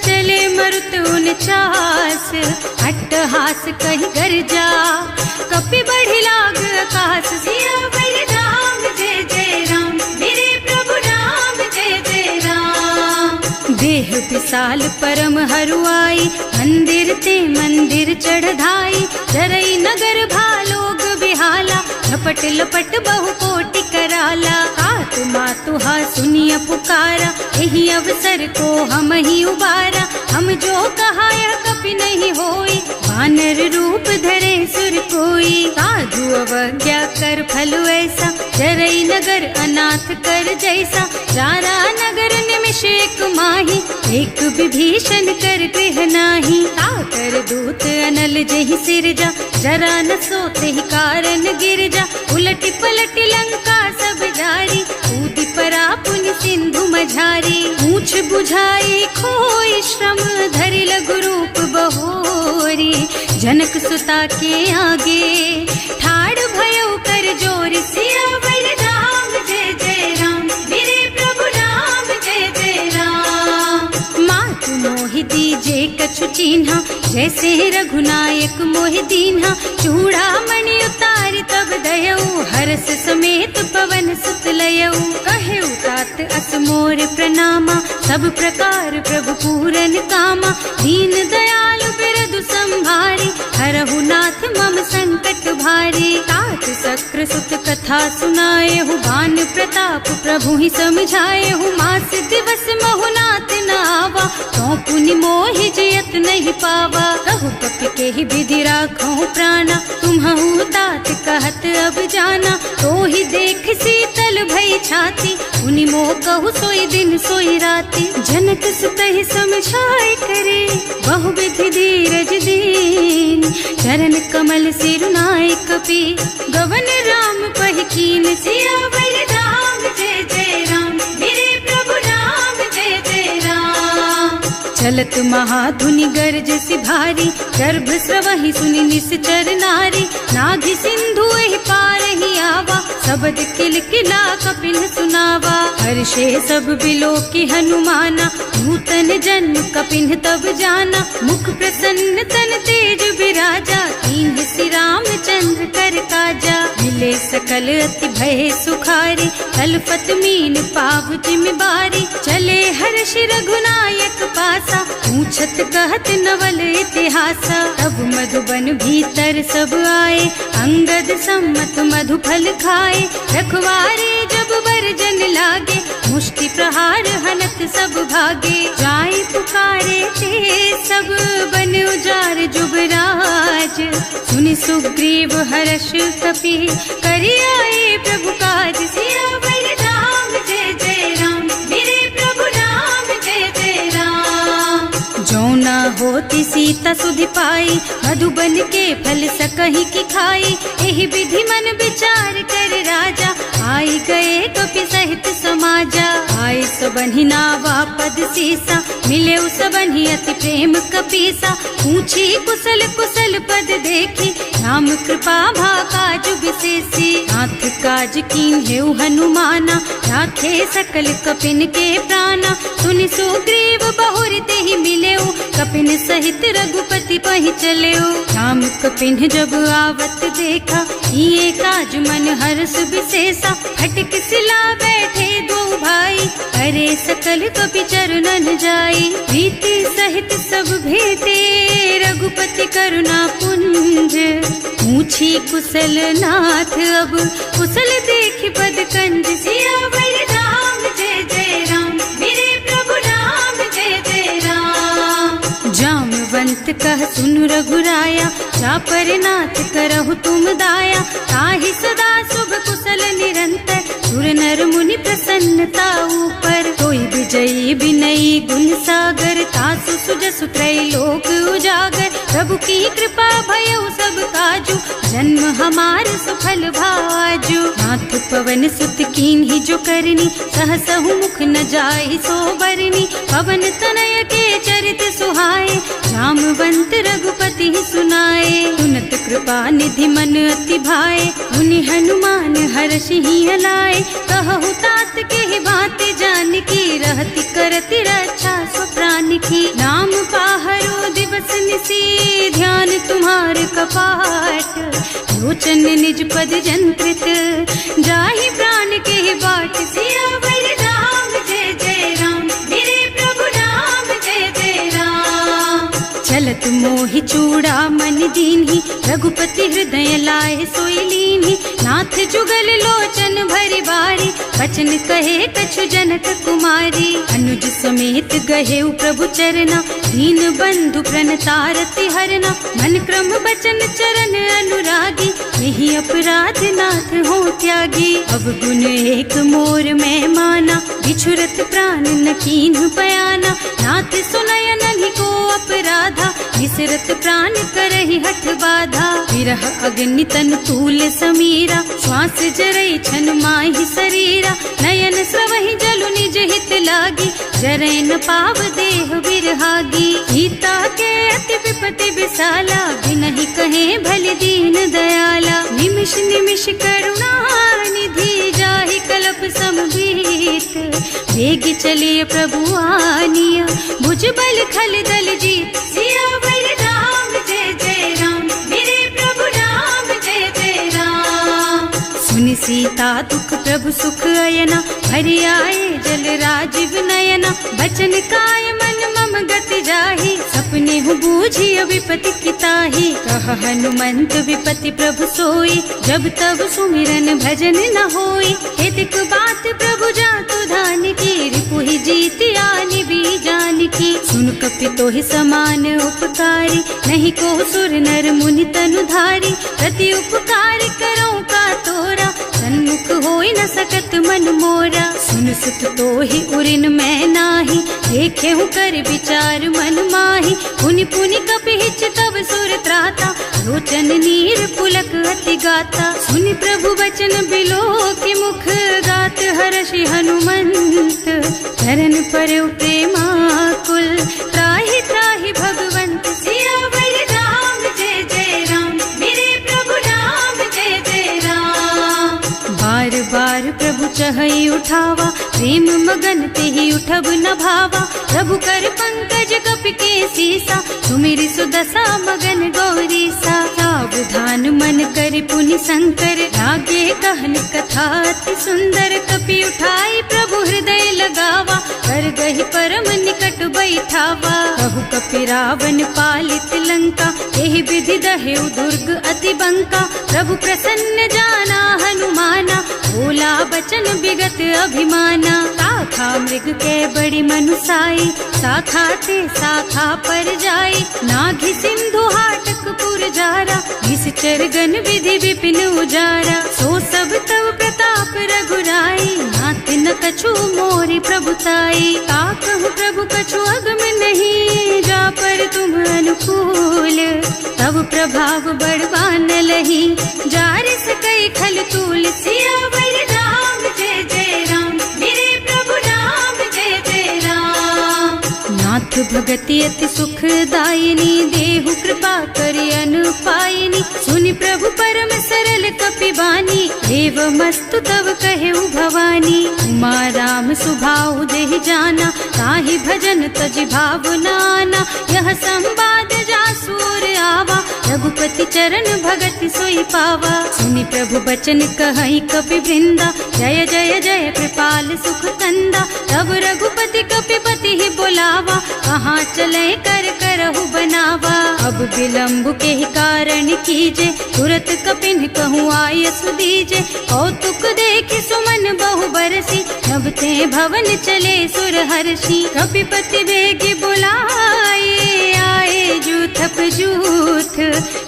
Speaker 1: चले मरुत उनचास। अट्टहास कहि गर्जा, कपि बढ़ि लाग आकाश। सियावर राम जय जय राम, मेरे प्रभु राम जय जय राम। देह विशाल परम हरुआई, मंदिर ते मंदिर चढ़धाई। जरई नगर भालोग बिहाला, झपट लपट बहु कोटि कराला। आतु मातुहा सुनिय पुकारा, यही अवसर को हम ही उबारा। हम जो कहा यह कपि नहीं होई, वानर रूप धरे सुर कोई। साधु अवज्ञा कर फल ऐसा, जरई नगर अनाथ कर जैसा। जारा नगर निमिष एक माही, एक विभीषण कर गृह नाही। ताकर दूत अनल जहि सिरजा, जरा न सोते ही कारण गिरजा। उलटि पलटि लंका सब जारी, कूदि परा पुनि सिंधु मझारी। पूछ बुझाई खोई श्रम, धरि लघु रूप बहोरी। जनक सुता के आगे, ठाड़ भयउ कर जोरी। सियावर राम जय जय राम, मेरे प्रभु राम जय जय राम। मातु मोहि दीजे कछु चिन्हा, जैसे रघुनायक मोहि दीन्हा। चूड़ामणि उतारि तब दयऊ, हरस समेत पवन सुत लयऊ। कहेउ तात अस मोर प्रणामा, सब प्रकार प्रभु पूरन कामा। दीन दयालु बिरदु संभारी, हरहु नाथ मम संकट भारी। तात सक्र सुत कथा सुनाएहु, बान प्रताप प्रभु ही समझाएहु। मास दिवस महु नाथ न आवा, तो पुनि मोहि जियत नहीं पावा। कहु कपि केहि विधि राखहु प्राणा, तुम्हु तात कहत अब जाना। तो ही देख शीतल भई छाती, उनि मोह कहु सोई दिन सोई राती। जनक सुतहि समझाए करे, बहु विधि धीरज दीन। चरण कमल सिरुनाए कपि, गवन राम पहि कीन। सियावर राम जय जय राम, मेरे प्रभु राम जय जय राम। चलत महाधुनि गर्ज सिभारी, गर्भ स्रवहि सुनि निश्चर नारी। नाभि सिंधु एहि पार ही आवा, सबद किलकिला कपिन सुनावा। हर्षे सब बिलोकि हनुमाना, नूतन जन्म कपिन तब जाना। मुख प्रसन्न तन तेज विराजा, कीन्ह श्री रामचंद्र कर काजा। मिले सकल अति भय सुखारी, तलपत मीन पाव जिम्मेवारी। चले हर्ष रघुनायक पासा, पूछत कहत नवल इतिहासा। तब मधुबन भीतर सब आए, अंगद सम्मत मधु फल खाए। रखवारे जब बरजन लागे, मुष्टि प्रहार हनत सब भागे। जाय पुकारे ते सब बन उजार जुबराज। सुनि सुग्रीव हर्ष कपि, करि आए प्रभु काज। सियावर राम जय जय राम, मेरे प्रभु राम जय जय राम। जौना होती सीता सुधि पाई, मधुबन के फल सकहि की खाई। एहि विधि मन विचार कर राजा, आई गए कपि सहित समाजा। आए सबन्हि नावा पद सीसा, मिले सबन्हि अति प्रेम कपीसा। पूछी कुशल कुशल पद देखी, राम कृपा भा काज विशेषी। नाथ काज कीन्हेउ हनुमाना, राखे सकल कपिन के प्राणा। सुनि सुग्रीव बहुरि तेहि मिलेउ, कपिन सहित रघुपति पहि चलेउ। राम कपिन जब आवत देखा, ये काज मन हर्ष विशेषा। हटक सिला बैठे दो भाई, अरे सकल कपि चरणन जाई। प्रीति सहित सब भेटे, रघुपति करुणा पुंज। पूछी कुशल नाथ अब, कुशल देखि पद कंज। सियावर राम जय जय राम, मेरे प्रभु राम जय जय राम। जामवंत कह सुनु रघुराया, जा पर नाथ करहु तुम दाया। ताहि सदा शुभ कुशल निरंतर, सुर नर मुनि प्रसन्नता ऊपर। कोई विजयी विनयी गुण सागर, तासु सुजसु त्रैलोक उजागर। प्रभु की कृपा भयउ सब काजू, जन्म हमार सुफल भाजू। नाथ पवन सुत कीन्ही जो करनी, सहसहु मुख न जाहि सो बरनी। पवन तनय के चरित सुहाए, जामवंत रघुपति सुनाए। सुनत कृपा निधि मन अति भाए, मुनि हनुमान हर्षि लाए। कहु तात के बात जानकी, रहति करति रक्षा सो प्राण की। नाम पाहरो दिवस निसी, ध्यान तुम्हार कपाट। लोचन निज पद जंत्रित, जाहि प्राण के बाट। सियावर राम जय जय राम, मेरे प्रभु राम जय जय राम। चलत मोहि चूड़ा मन दीन्ही, रघुपति हृदय लाए सोई लीन्ही। नाथ जुगल लोचन भरि बारी, बचन कहे कछु जनक कुमारी। अनुज समेत गहे प्रभु चरना, दीन बंधु प्रणतारति हरना। मन क्रम बचन चरण अनुरागी, यही अपराध नाथ हो त्यागी। अब गुण एक मोर मैं माना, बिछुरत प्राण न कीन्ह बयाना। नाथ सुनय नन्हि को अपराधा, विसरत प्राण करहि हठ बाधा। विरह अग्नि तन तूल समीरा, श्वास जरई छन माहि शरीरा। नयन स्रवहि जलु निज हित लागी, जरै न पाव देह बिरहागी। सीता के अति विपति विसाला, बिनहि कहे भले दीन दयाला। निमिष निमिष करुणा निधि, जाहि कल्प समभीत। वेग चलिए प्रभु आनिया, भुज बल खल दल जीत। सियावर राम जय जय राम, मेरे प्रभु राम जय जय राम। सुनि सीता दुख प्रभु सुख अयना, हरि आए जल राजीव नयना। बचन काय मन मम गति जाहि, सपने हूँ बूझिय विपति किताहि। कह हनुमंत विपति प्रभु सोई, जब तब सुमिरन भजन न होई। हेतिक बात प्रभु जातु धान की, रिपुहि जीति आनि भी जानकी। सुन कपि तोहि समान उपकारी, नहीं को सुर नर मुनि तनुधारी। प्रति उपकार करो का तोरा, सन्मुख होई न सकत मन मोरा। सुन सुत तोहि उरिन मैं नाही, देखे हूँ कर विचार मन माही। पुनि पुनि कपिहिच तब सुर त्राता, लोचन नीर पुलक अति गाता। सुनि प्रभु बचन बिलो की मुख, गात हर्षि हनुमंत। चरण पर प्रेमाकुल, त्राहि त्राहि भगवंत। सियावर राम जय जय राम, मेरे प्रभु राम जय जय राम। बार बार प्रभु चहई उठावा, प्रेम मगन तेहि उठब न भावा। प्रभु कर पंकज कपि के सीसा, सुमिरि सुदशा मगन गौरीसा। सावधान मन कर पुनि शंकर, लागे कहन कथा अति सुंदर। कपि उठाई प्रभु हृदय लगावा, कर गहि परम निकट बैठावा। कहु कपि रावण पालित लंका, एहि विधि दहेउ दुर्ग अति बंका। प्रभु प्रसन्न जाना हनुमाना, बोला बचन विगत अभिमाना। शाखा मृग के बड़ी मनुसाई, शाखा ते शाखा पर जाई। नाघि सिंधु हाटक पुर जारा, निश्चर गण विधि विपिन उजारा। सो सब तव प्रताप रघुराई, नाथ न कछु मोरि प्रभुताई। का कहु प्रभु कछु अगम नहीं, जा पर तुम अनुकूल। तब प्रभाव बड़वान लही, जारिस कई खल तूल। सियावर राम जय जय राम, मेरे प्रभु राम जय जय राम। नाथ भगति अति सुखदायिनी, देहु कृपा करि अनुपायिनी। सुनि प्रभु परम सरल कपि बानी, देव मस्तु तव कहेउ भवानी। उमा राम सुभाउ देहि जाना, ताहि भजन तजि भावनाना। यह संवाद जासुर आवा, रघुपति चरण भगति सोई पावा। सुनि प्रभु बचन कहई कपि वृंदा, जय जय जय कृपाल सुख कंदा। तब रघुपति कपिपति ही बोलावा, कहाँ चले कर करहु बनावा। अब विलम्ब के ही कारण कीजे, तुरत कपिन कहूँ आयस दीजे। कौतुक देखि सुमन बहु बरसी, नभ ते भवन चले सुर हर्षि। कपिपति बेग बुलाए, आए जूथप जूथ,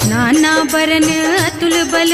Speaker 1: नाना बरन अतुल बल,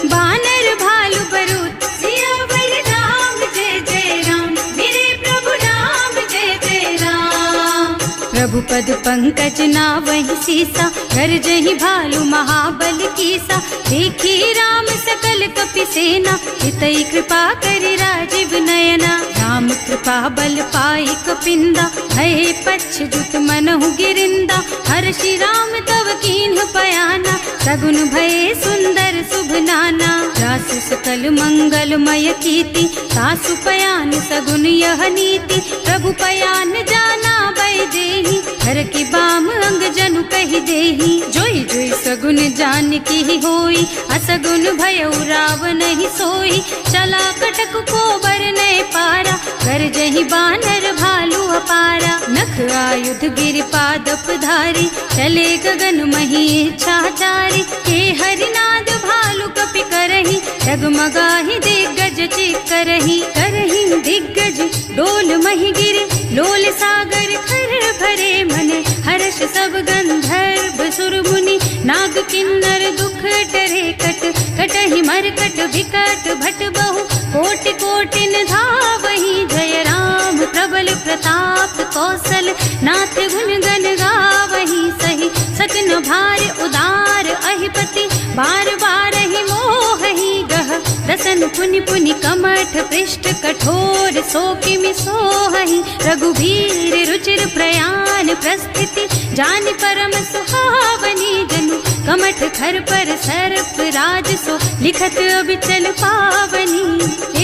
Speaker 1: बानर भालु बरूथ। सियावर राम जय जय राम, मेरे प्रभु राम जय जय राम। प्रभु पद पंकज नावहि सीसा, गरजहि भालु महाबल कीसा। देखी राम सकल कपि सेना, हितै कृपा करि राजीव नयना। राम कृपा बल पाई कपिंदा, भये पच्छ जुत मनहु गिरिंदा। हर्षि राम तव कीन्ह पयाना, सगुन भये सुंदर शुभ नाना। रासु सकल मंगलमय कीर्ति, सासु पयान सगुन यह नीति। प्रभु पयान जाना बैदेही, हर की बाम अंग जनु कहि देही। जोई जोई सगुन जानकी होई, असगुन भयउ रावण ही सोई। चला कटक को बरनय पारा, कर जहि बानर भालु अपारा। नख आयुध गिर पादप धारी, चले गगन मही इच्छाचारी। के हरिनाद भालु कपि करही, डगमगाहि दिग्गज चिक्करही। करही दिग्गज डोल मही गिर, लोल सागर खर भरे मन। हर्ष सब गंधर्व सुर मुनि, नाग किन्नर दुख टरे कट। कटहि मरकट विकट भट बहु, कोटि कोटिन धावहि। जय राम प्रबल प्रताप कौशल, नाथ गुण गण गावहि। सही सकन भार उदार अहिपति, बार बार ही मोहहि गह। रसन पुनि पुनि कमठ पृष्ठ, कठोर सोकिमि सोहहि। रघुवीर रुचिर प्रयाण प्रस्थिति, जानि परम सुहावनी। जनु कमठ खर पर सर्प राज सो, लिखत अबिचल पावनी।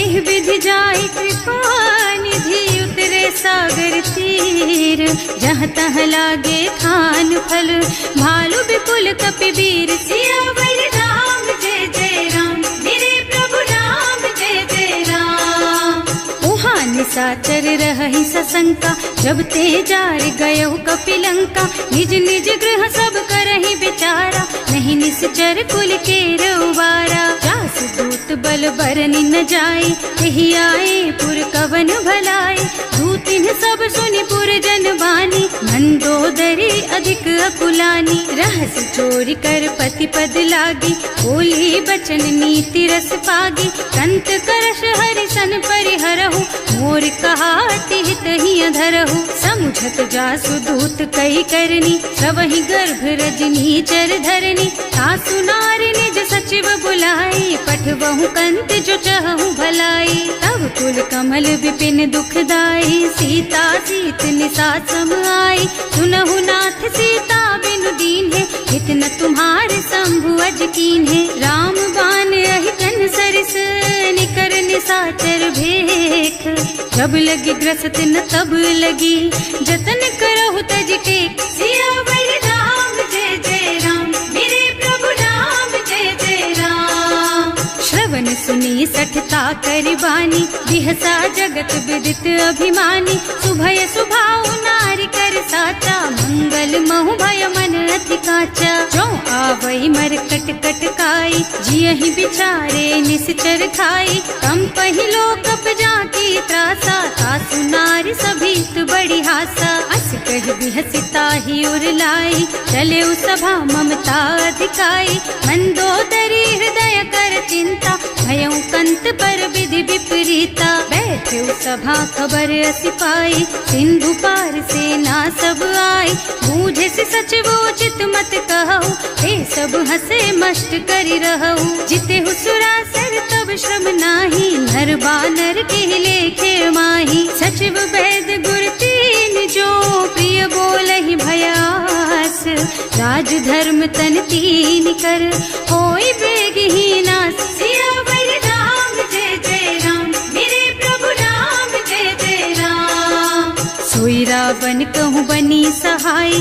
Speaker 1: एह विधि जाहि कृपा निधि, उतरे सागर तीर। जहाँ तहाँ लागे खान फल, भालु विपुल कपि वीर। सियावर राम जय जय राम, मेरे प्रभु राम जय जय राम। उहाँ निशाचर रहहि सशंका, जब ते जार गयहु कपिलंका। निज निज गृह सब करहि विचारा, नहीं निश्चर कुल केर उबारा। जास दूत बल बरनि न जाय, एहि आए पुर कवन भलाई। दूतिन सब सुनि पुर जन बानी, मंदोदरी अधिक अकुलानी। रहस चोरी कर पति पद लागी, बोली बचन नीति रस पागी। कंत करश हरि सन परिहरहु, मोर कहाति हित ही अधरहु। समुझत जासु दूत कई करनी, सबहि गर्भ रजनी चर धरनी। सासु नारी निज सचिव बुलाई, पठवहु कंत जो चहु भलाई। तब कुल कमल विपिन दुखदाई, सीता सीत निसा सम आई। सुनहु नाथ सीता बिनु दीन्हे, हित न तुम्हारे शंभु अज कीन्हे। राम बान अहितन सरिस, निकर निसाचर भेख। जब लगी ग्रसत न तब लगी, जतन करहु तज टेक। सियावर राम जय जय राम, मेरे प्रभु राम जय जय राम। श्रवण सुनी सठता करबानी, बिहसा जगत विदित अभिमानी। सुभय सुभाउ नारी कर साचा, मंगल महु भय मन अति काचा। जो आवई मरकट कटकाई, जियहि बिचारे निश्चर खाई। कंपहि लोक जाकी त्रासा, सासु नारी सभीत बड़ी हासा। अस कहि बिहसिता ही उरलाई, चले सभा ममता अधिकाई। मंदोदरी हृदय कर चिंता, भयउ कंत पर विधि विपरीता। बैठे सभा खबर असी पाई, सिंधु पार सेना सब आई। बूझे से सचिवो चित मत कहु, हे सब हसे मष्ट करि रहु। जिते हुसुरासर तब श्रम नाही, नर बानर के लेखे माही। सचिव वैद गुर तीन जो, प्रिय बोलहि भयास। राज धर्म तन तीन कर, होई बेगहीना। सियावर राम जय जय राम, मेरे प्रभु राम जय जय राम। सोई रावण कहूँ बनी सहाय,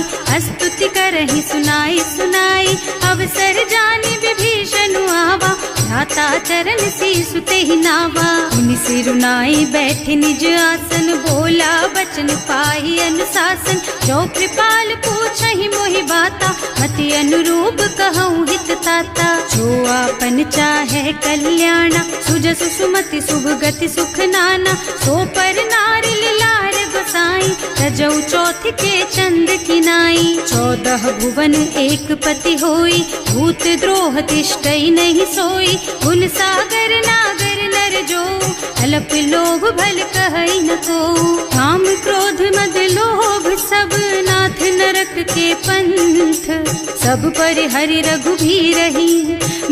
Speaker 1: स्तुति करहि सुनाई सुनाई। अवसर जानि विभीषण आवा, भ्राता चरण सीसु तेहि नावा। मुनि सिरुनाई बैठे निज आसन, बोला बचन पाहि अनुशासन। जो कृपाल पूछहि मोहि बाता, मति अनुरूप कहूँ हित ताता। जो आपन चाहे कल्याणा, सुजसु सुमति शुभ गति सुख नाना। सो पर नारी लार गोसाई, बनाई, रजऊ चौथ के चंद की नाई। 14 भुवन एक पति होई, भूत द्रोह तिष्ठई नहीं सोई। गुण सागर नागर नर जो, अल्प लोभ भल कहई न को। काम क्रोध मद लोभ सब, नाथ नरक के पंथ। सब पर हरि रघुबीरहि,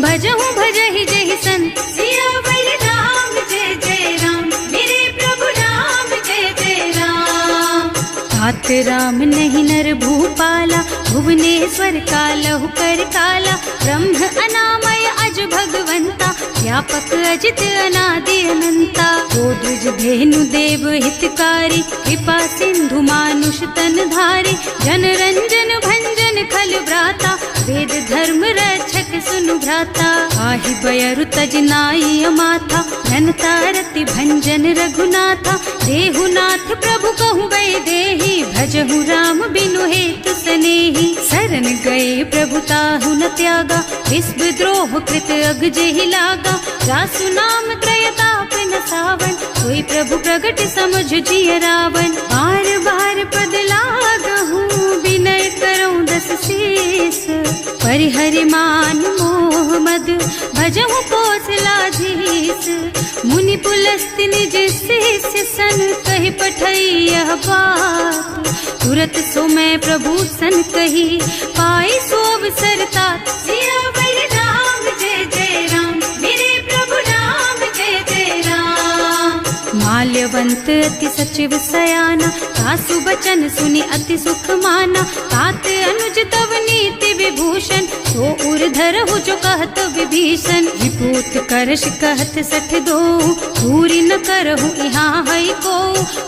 Speaker 1: भजहु भजहि जहि संत। सियावर राम जय जय राम, मेरे प्रभु राम जय जय राम। तात राम नहीं नर भूपाला, भुवनेश्वर कालहु कर काला। ब्रह्म अनामय अज भगवंता, व्यापक अजित अनादि अनंता। गोद्विज धेनु देव हितकारी, कृपा सिंधु मानुष तन धारी। जन रंजन भंजन खल भ्राता, वेद धर्म रक्षक सुनु भ्राता। आहि बयरु तज नाई अमाथा, घनता रति भंजन रघुनाथा। देहुनाथ प्रभु कहु गए देहि, भजहु राम बिनु हेतु सनेहि। शरण गए प्रभु ताहु न त्यागा, विश्व द्रोह कृत अग जेहि लागा। जासु नाम त्रयताप न सावन, कोई प्रभु प्रगट समझ जिय रावण। बार बार पद लागहु, विनय करऊं दस शीस। परिहरि मान मोह मद, भजहु कौशलाधीश। मुनि पुलस्त्य निज शिष्य सन, कहि पठई यह बात। तुरत सो मैं प्रभु सन कही, पाई सो अवसर तात। सियावर राम जय जय राम, मेरे प्रभु राम जय जय राम। माल्यवंत अति सचिव सयाना, सासु बचन सुनि अति सुख माना। तात अनुज तव नीति विभूषण, सो उर धरहु जो कहत विभीषण। विभूत करश कहत 62, पूरी न करहु यहाँ हई को।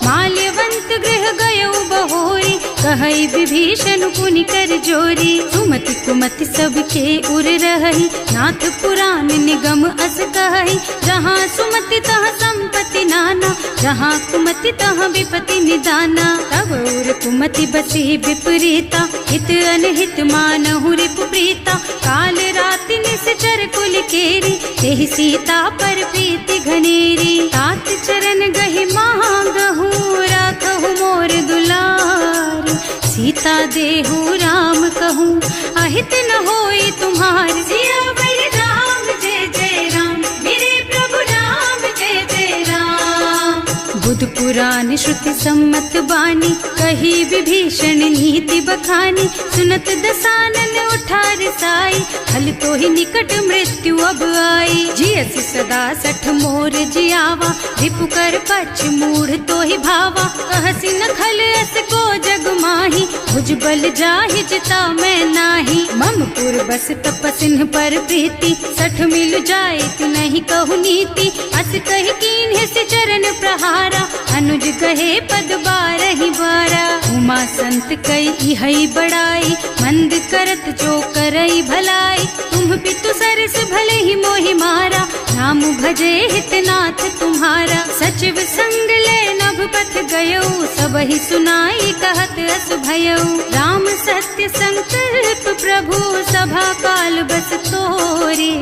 Speaker 1: माल्यवंत गृह गयउ बहोरी, कहई विभीषण पुनि कर जोरी। सुमति कुमति सबके उर रहई, नाथ पुराण निगम अस कहई। जहाँ सुमति तहाँ संपत्ति नाना, जहाँ कुमति तहाँ विपत्ति निदाना। तब उर कुमति बसी विपरीता, हित अनहित मानहु रिपु प्रीता। काल राति निश्चर कुल केरी, तेहि सीता पर प्रीति घनेरी। तात चरण गहि मांगहु, राखहु मोर दुलार। सीता देहु राम कहूँ, अहित न होई तुम्हार। सियावर राम जय जय राम, मेरे प्रभु राम जय जय राम। बुध पुराण श्रुति सम्मत बानी, कही विभीषण नीति बखानी। सुनत दसानन उठा रिसाई, हल तो ही निकट मृत्यु अब आई। जियसि सदा 60 मोर जियावा, रिपु कर पक्ष मूढ़ तो ही भावा। कहसि न खल अस को जग माही, भुज बल जाहि जिता मैं नाही। मम पुर बस तपसिन पर प्रीति, 60 मिल जाए तु नहीं कहु नीति। अस कहि कीन्हे से चरण प्रहारा, अनुज कहे पद 12 बारा। उमा संत कई इहई बड़ाई, मंद करत जो करई भलाई। तुम पितु सरस भले ही मोहि मारा, नाम भजे हितनाथ तुम्हारा। सचिव संग ले नभ पथ गयऊ, सबहि सुनाई कहत अस भयऊ। राम सत्य संकल्प प्रभु, सभा काल बस तोरे।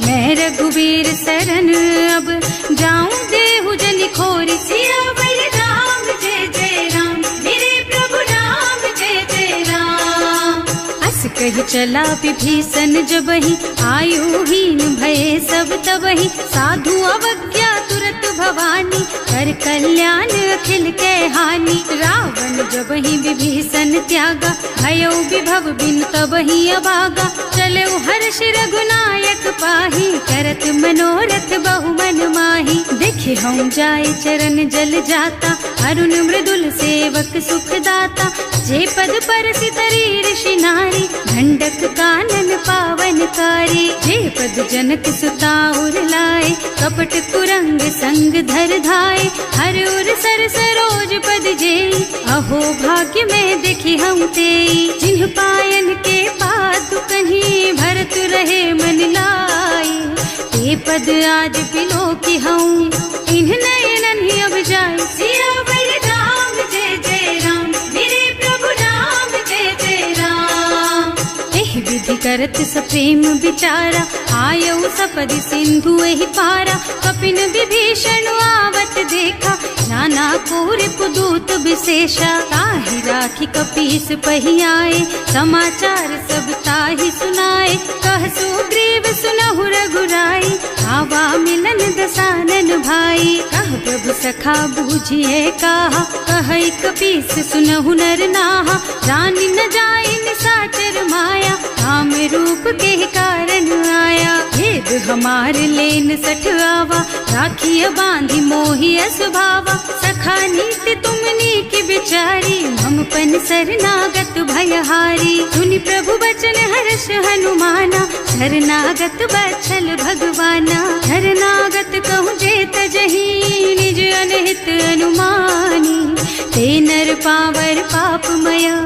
Speaker 1: मैं रघुबीर शरण अब, जाऊं देहु जनि खोरी। सियावर राम जय जय राम, मेरे प्रभु राम जय जय राम। अस कहि चला विभीषण जबहि, आयुहीन भये सब तबहि। साधु अवज्ञा तुरत भवानी, कर कल्याण अखिल के हानि। रावण जबहि विभीषण त्यागा, भयो विभव बिन तबहि अभागा। चलऊ हर्ष रघुनायक पाहि, करत मनोरथ बहु मन माहि। देखे हम जाय चरण जल जाता, अरुण मृदुल सेवक सुख दाता। जे पद परसि तरी ऋषि नारी, ढंडक कानन पावनकारी। जे पद जनक सुता उर लाए, कपट कुरंग संग धर धाय। हर उर सर सरोज पद जेई, अहो भाग्य में देखी हम तेई। जिन्ह पायन के पादु कहीं, भरत रहे मन लाई। ते पद आज बिलो की हूँ, इन्ह नयनन ही अब जाए। सियावर राम जय जय राम, मेरे प्रभु राम जय जय राम। एहि विधि करत सप्रेम विचारा, आयऊ सपदि सिंधु एहि पारा। कपिन विभीषण आवत देखा, नाना कोर पुदूत विशेषा। ताहि राखी कपीस पहि आए, समाचार सब ताहि सुनाए। कह सुग्रीव सुनहु रघुराई, आवा मिलन दसानन भाई। कह प्रभु सखा बूझिए काहा, कहै कपीस सुनहु नर नाहा। जानि न जाय निशाचर माया, काम रूप के कारण आया। भेद हमार लेन सठ आवा, राखिय बांधि मोहि स्वभावा। सखा नीति तुमनी की बिचारी, हम पन शरणागत भयहारी। सुनि प्रभु बचन हर्ष हनुमाना, शरणागत बछल भगवाना। शरणागत कहूँ जेत जही, निज अनहित अनुमानी। ते नर पावर पापमया,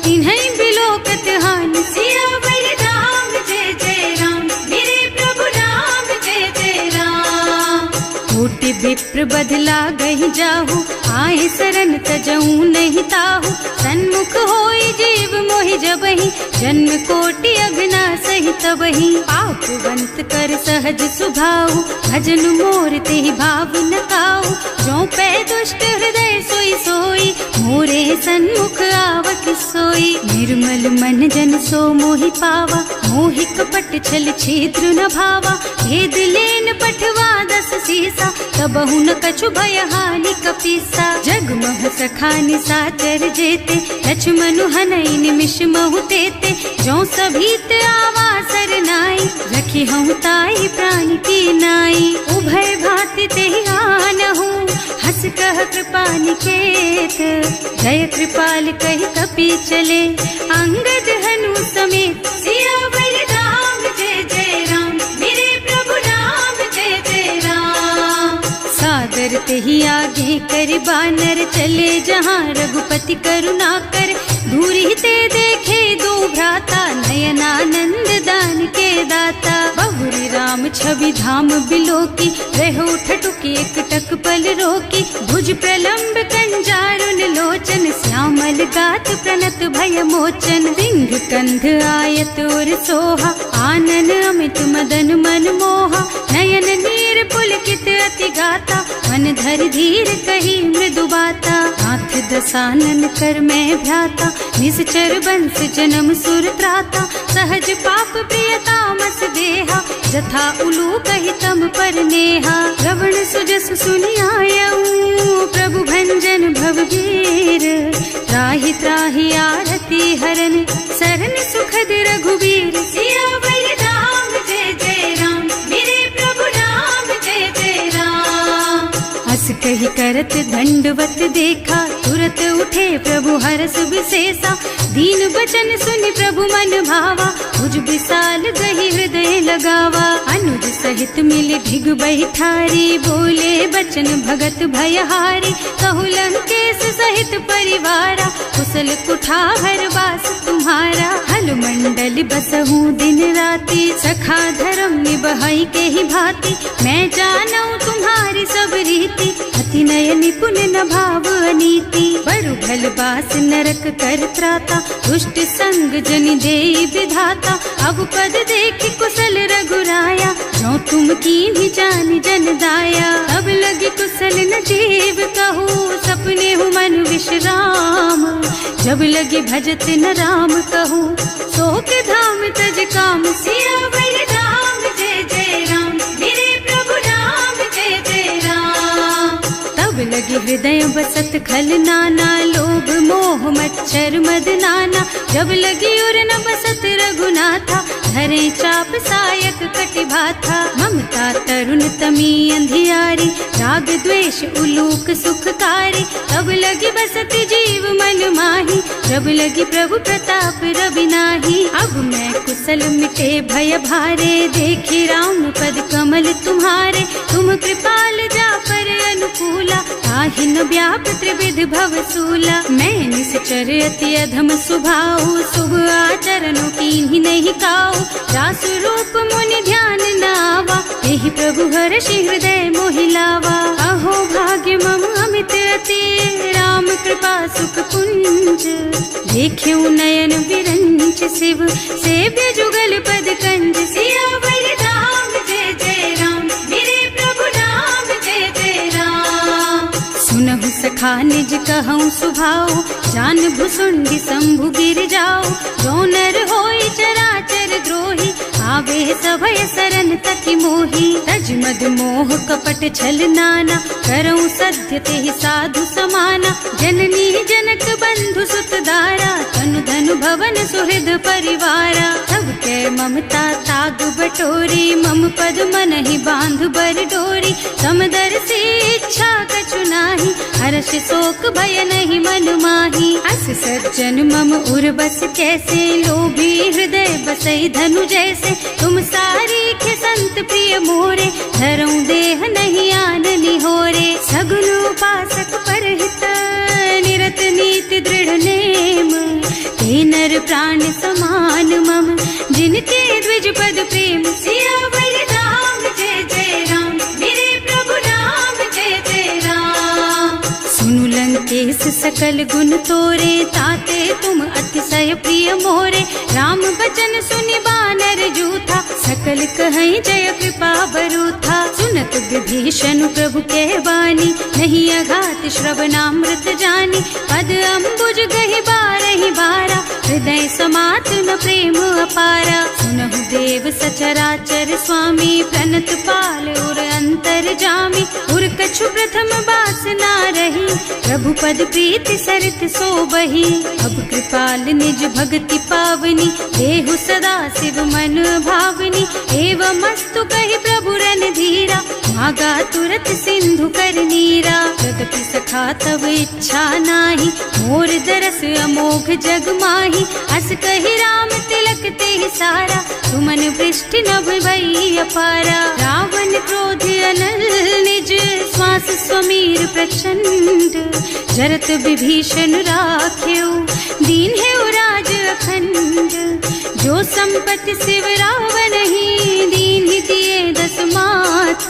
Speaker 1: तिन्है बिलोकत हानि। सियावर राम जय जय राम, मेरे प्रभु राम जय जय राम। कोटि विप्र बदला गहि जाहु, आए शरण तजऊ नहीं ताहु। सन्मुख होई जीव मोहि जबहि, जन्म कोटि अघना सहि तबहि। पापवंत कर सहज सुभाऊ, भजन मोर तेहि भाव न काऊ। जो पै दुष्ट हृदय सोई सोई, मोरे सन्मुख आवत सोई। निर्मल मन जन सो मोहि पावा, मोहि कपट छल छिद्र न भावा। भेद लेन पठवा दस सीसा, तबहु न कछु भय हानि कपीसा। जगमह सखा निशाचर जेते, लक्ष्मण हनई निमिष महु तेते। जो सभीत आवा सरनाई, रखी हूँ ताई प्राण की नाई। उभय भांति तेहि आनहु, हस कह कृपा निकेत। जय कृपाल कहि कपि चले, अंगद हनु समेत। सियावर राम जय जय राम, मेरे प्रभु राम जय जय राम। सादर तेहि आगे कर बानर, चले जहाँ रघुपति करुणा कर। दूरी ते देखे दो भ्राता, नयनानंद दान के दाता। बहुरी राम छवि धाम बिलोकी, रहो ठटुकी एकटक पल रोकी। भुज प्रलंब कंजारुन लोचन, श्यामल गात प्रणत भय मोचन। सिंह कंध आयत और सोहा, आनन अमित मदन मन मोहा। नयन नीर पुलकित अति गाता, मन धर धीर कही मृदु बाता। हाथ दसानन कर मैं भ्राता, निश्चर बंस जन्म सुर त्राता। सहज पाप प्रियता मस देहा, जथा उलू कहि तम पर नेहा। श्रवण सुजस सुनि आयऊ, प्रभु भंजन भवगीर। त्राहि त्राहि आरती हरन, सरन सुखद रघुबीर। सियावर राम जय जय राम, मेरे प्रभु राम जय जय राम। हस कहि करत दंडवत देखा, तुरत उठे प्रभु हरस विशेषा। दीन बचन सुनि प्रभु मन भावा, भुज विशाल गहि हृदय लगावा। अनुज सहित मिल ढिग बैठारी, बोले बचन भगत भयहारी। कहु लंकेश सहित परिवारा, कुशल कुठार वास तुम्हारा। हल मंडल बसहु दिन राति, सखा धर्म निबहई के ही भांति। मैं जानऊ तुम्हारी सब रीति, अति नय निपुण न भाव अनीति। बरु भल बास नरक कर त्राता, दुष्ट संग जनि देई विधाता। अब पद देखि कुशल रघुराया, जो तुम कीन्ही जानि जन दाया। अब लगी कुशल न जीव कहू, सपने हूँ मन विश्राम। जब लगी भजत न राम कहू, सो के धाम तज काम। सियावर राम जय जय राम, मेरे प्रभु राम जय जय राम। तब लगी हृदय बसत खल नाना, लोभ मोह मच्छर मद नाना। जब लगी उर न बसत रघुनाथा, धरे चाप सायक कटिभाथा। ममता तरुण तमी अंधियारी, राग द्वेष उलूक सुखकारी। तब लगी बसत जीव मन माही, जब लगी प्रभु प्रताप रवि नाही। अब मैं कुशल मिटे भय भारे, देखी राम पद कमल तुम्हारे। तुम कृपाल जा पर अनुकूला, ताहि न व्याप त्रिविध भव सूला। मैं निश्चर अति अधम सुभाऊ, शुभ आचरणों कीन्ही नहीं काऊ। रास रूप मुनि ध्यान नावा, यही प्रभु हर्षि हृदय मोहि लावा। अहो भाग्य मम अमित अति, राम कृपा सुख पुंज। देख्यो नयन विरंच शिव सेव्य जुगल पद कंज। सियावर राम जय जय राम, मेरे प्रभु राम जय जय राम। सुनहु सखा निज कहूँ सुभाओ, जान भुसुंडी शंभु गिर जाओ। जो नर होई चराचर द्रोही, आवे सभय सरन तकी मोही। तज मद मोह कपट छल नाना, करऊं सत्य तेहि साधु समाना। जननी जनक बंधु सुत दारा, तनु धनु भवन सुहृद परिवारा। सब के ममता ताग बटोरी, मम पद मन ही बांध बर डोरी। समदर से इच्छा कछु नाही, हर्ष शोक भय नहीं मन माही। अस सज्जन मम उर बस कैसे, लोभी हृदय बसई धनु जैसे। तुम सारी के संत प्रिय मोरे, धरऊं देह नहीं आन निहोरे। सगुन उपासक परहित, निरत नीति दृढ़ नेम। ते नर प्राण समान मम, जिनके द्विज पद प्रेम। सियावर राम जय जय राम, मेरे प्रभु राम जय जय राम। सुनु लंकेश सकल गुण तोरे, ताते तुम अतिशय प्रिय मोरे। राम बचन सुनि बानर जूथा, सकल कहै जय कृपा बरूथा। सुनत विभीषण प्रभु के बानी, नहीं अघात श्रवणामृत जानी। पद अम्बुज गहि बारहि बारा, हृदय समात न प्रेम अपारा। सुनहु देव सचराचर स्वामी, प्रणत पाल उर अंतर जामी। उर कछु प्रथम बासना रही, प्रभु पद प्रीति सरित सोबही। अब कृपाल निज भक्ति पावनी, देहु सदा शिव मन भावनी। एवं मस्तु कहि प्रभु रन धीरा, मागा तुरत सिंधु कर नीरा। यद्यपि सखा तब इच्छा नाही, मोर दरस अमोघ जग माही। अस कहि राम तिलक तेहि सारा, सुमन वृष्टि नभ भई अपारा। रावण क्रोध अनल निज, श्वास स्वमीर प्रचंड। जरत विभीषण राख्यो, दीन है राज अखंड। जो संपत्ति शिव रावण ही, दीन ही दिए दस माथ।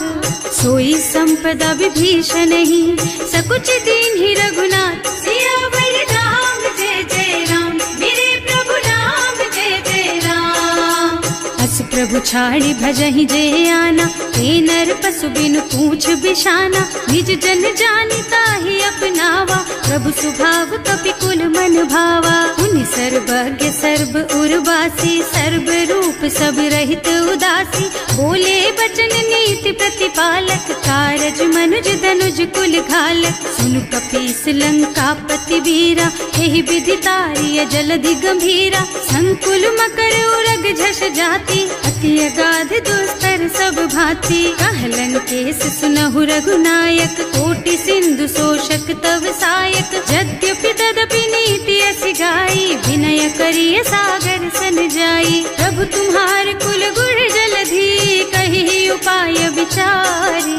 Speaker 1: सोई संपदा विभीषण ही, सकुच दीन ही रघुनाथ। सियावर राम जय जय राम, मेरे प्रभु राम जय जय राम। अस प्रभु छाड़ी भजहि जे आना, ते नर पशु बिनु पूछ बिशाना। निज जन जानि ताहि अपनावा, प्रभु स्वभाव कपि कुल मन भावा। उनि सर्वज्ञ सर्व उर्वासी, सर्व रूप सब रहित उदासी। बोले बचन नीति प्रतिपालक, कारज मनुज धनुज कुल घालक। सुनु कपीस लंकापति वीरा, एहि विधि तारिय जलधि गंभीरा। संकुल मकर उरग झष जाति, अति अगाध दुस्तर सब भांति। कहलन केस सुनहु रघुनायक, कोटि सिंधु शोषक तव सायक। यद्यपि तदपि नीति असि गाई, विनय करिय सागर सन जाई। प्रभु तुम्हार कुल गुण जलधि, कहि उपाय विचारी।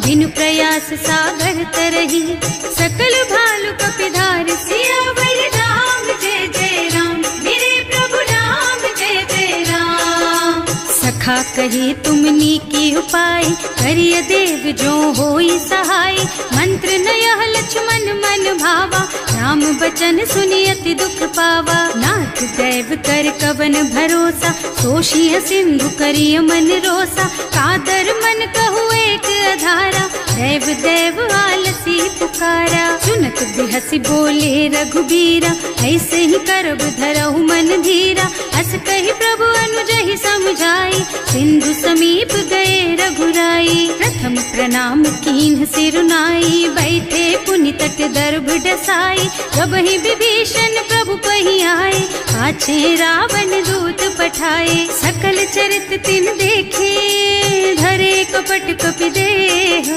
Speaker 1: बिनु प्रयास सागर तरही, सकल भालु कपिधार। सियावर राम जय जय राम, मेरे प्रभु राम जय जय राम। सखा कही तुमनी की उपाय, करिय देव जो होई सहाय। मंत्र नयह लक्ष्मण मन भावा, राम बचन सुनि अति दुख पावा। नाथ दैव कर कवन भरोसा, तोषिय सिंधु करिय मन रोसा। कादर मन कहु एक अधारा, दैव दैव आलसी पुकारा। सुनत बिहसी बोले रघुबीरा, ऐसे ही करब धरहु मन धीरा। अस कहि प्रभु अनुजहि समझाई, सिंधु समीप गए रघुराई। प्रथम प्रणाम कीन्ह सिरुनाई, बैठे पुनि तट दर्भ डसाई। जब ही विभीषण प्रभु पही आए, पाछे रावण दूत पठाए। सकल चरित तिन देखे, धरे कपट कपि देह।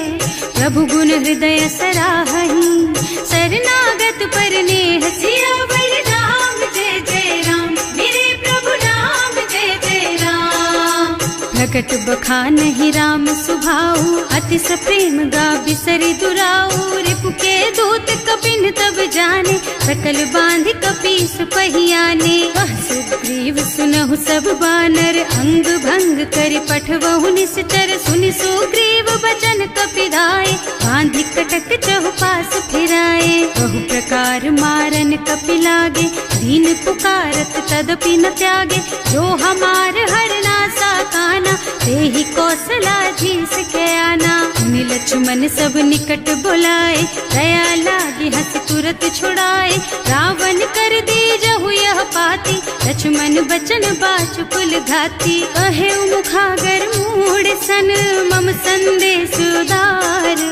Speaker 1: प्रभु गुण हृदय सराहहि, शरणागत पर नेह। सियावर राम जय जय राम, मेरे प्रभु राम जय जय राम। प्रकट बखानहि राम सुभाऊ, अतिस प्रेम गा बिसरि दुराऊ। रिपु के दूत कपिन तब जाने, सकल बांध कपीस पहियाने। वह सुग्रीव सुनहु सब बानर, अंग भंग करि पठवहु निश्चर। सुनि सुग्रीव बचन कपिधाय, बांधि कटक चहुपास फिराए। बहु प्रकार बार मारन कपि लागे, दीन पुकारत तदपि न त्यागे। जो हमार हरना सा काना, तेहि कौशलाधीश के आना। मुनि लक्ष्मण सब निकट बुलाए, दया लागी हंस तुरत छुड़ाए। रावण कर दीजहु यह पाती, लक्ष्मण बचन बाचु कुल घाती। कहे मुखागर मूढ़ सन, मम संदेश उदार।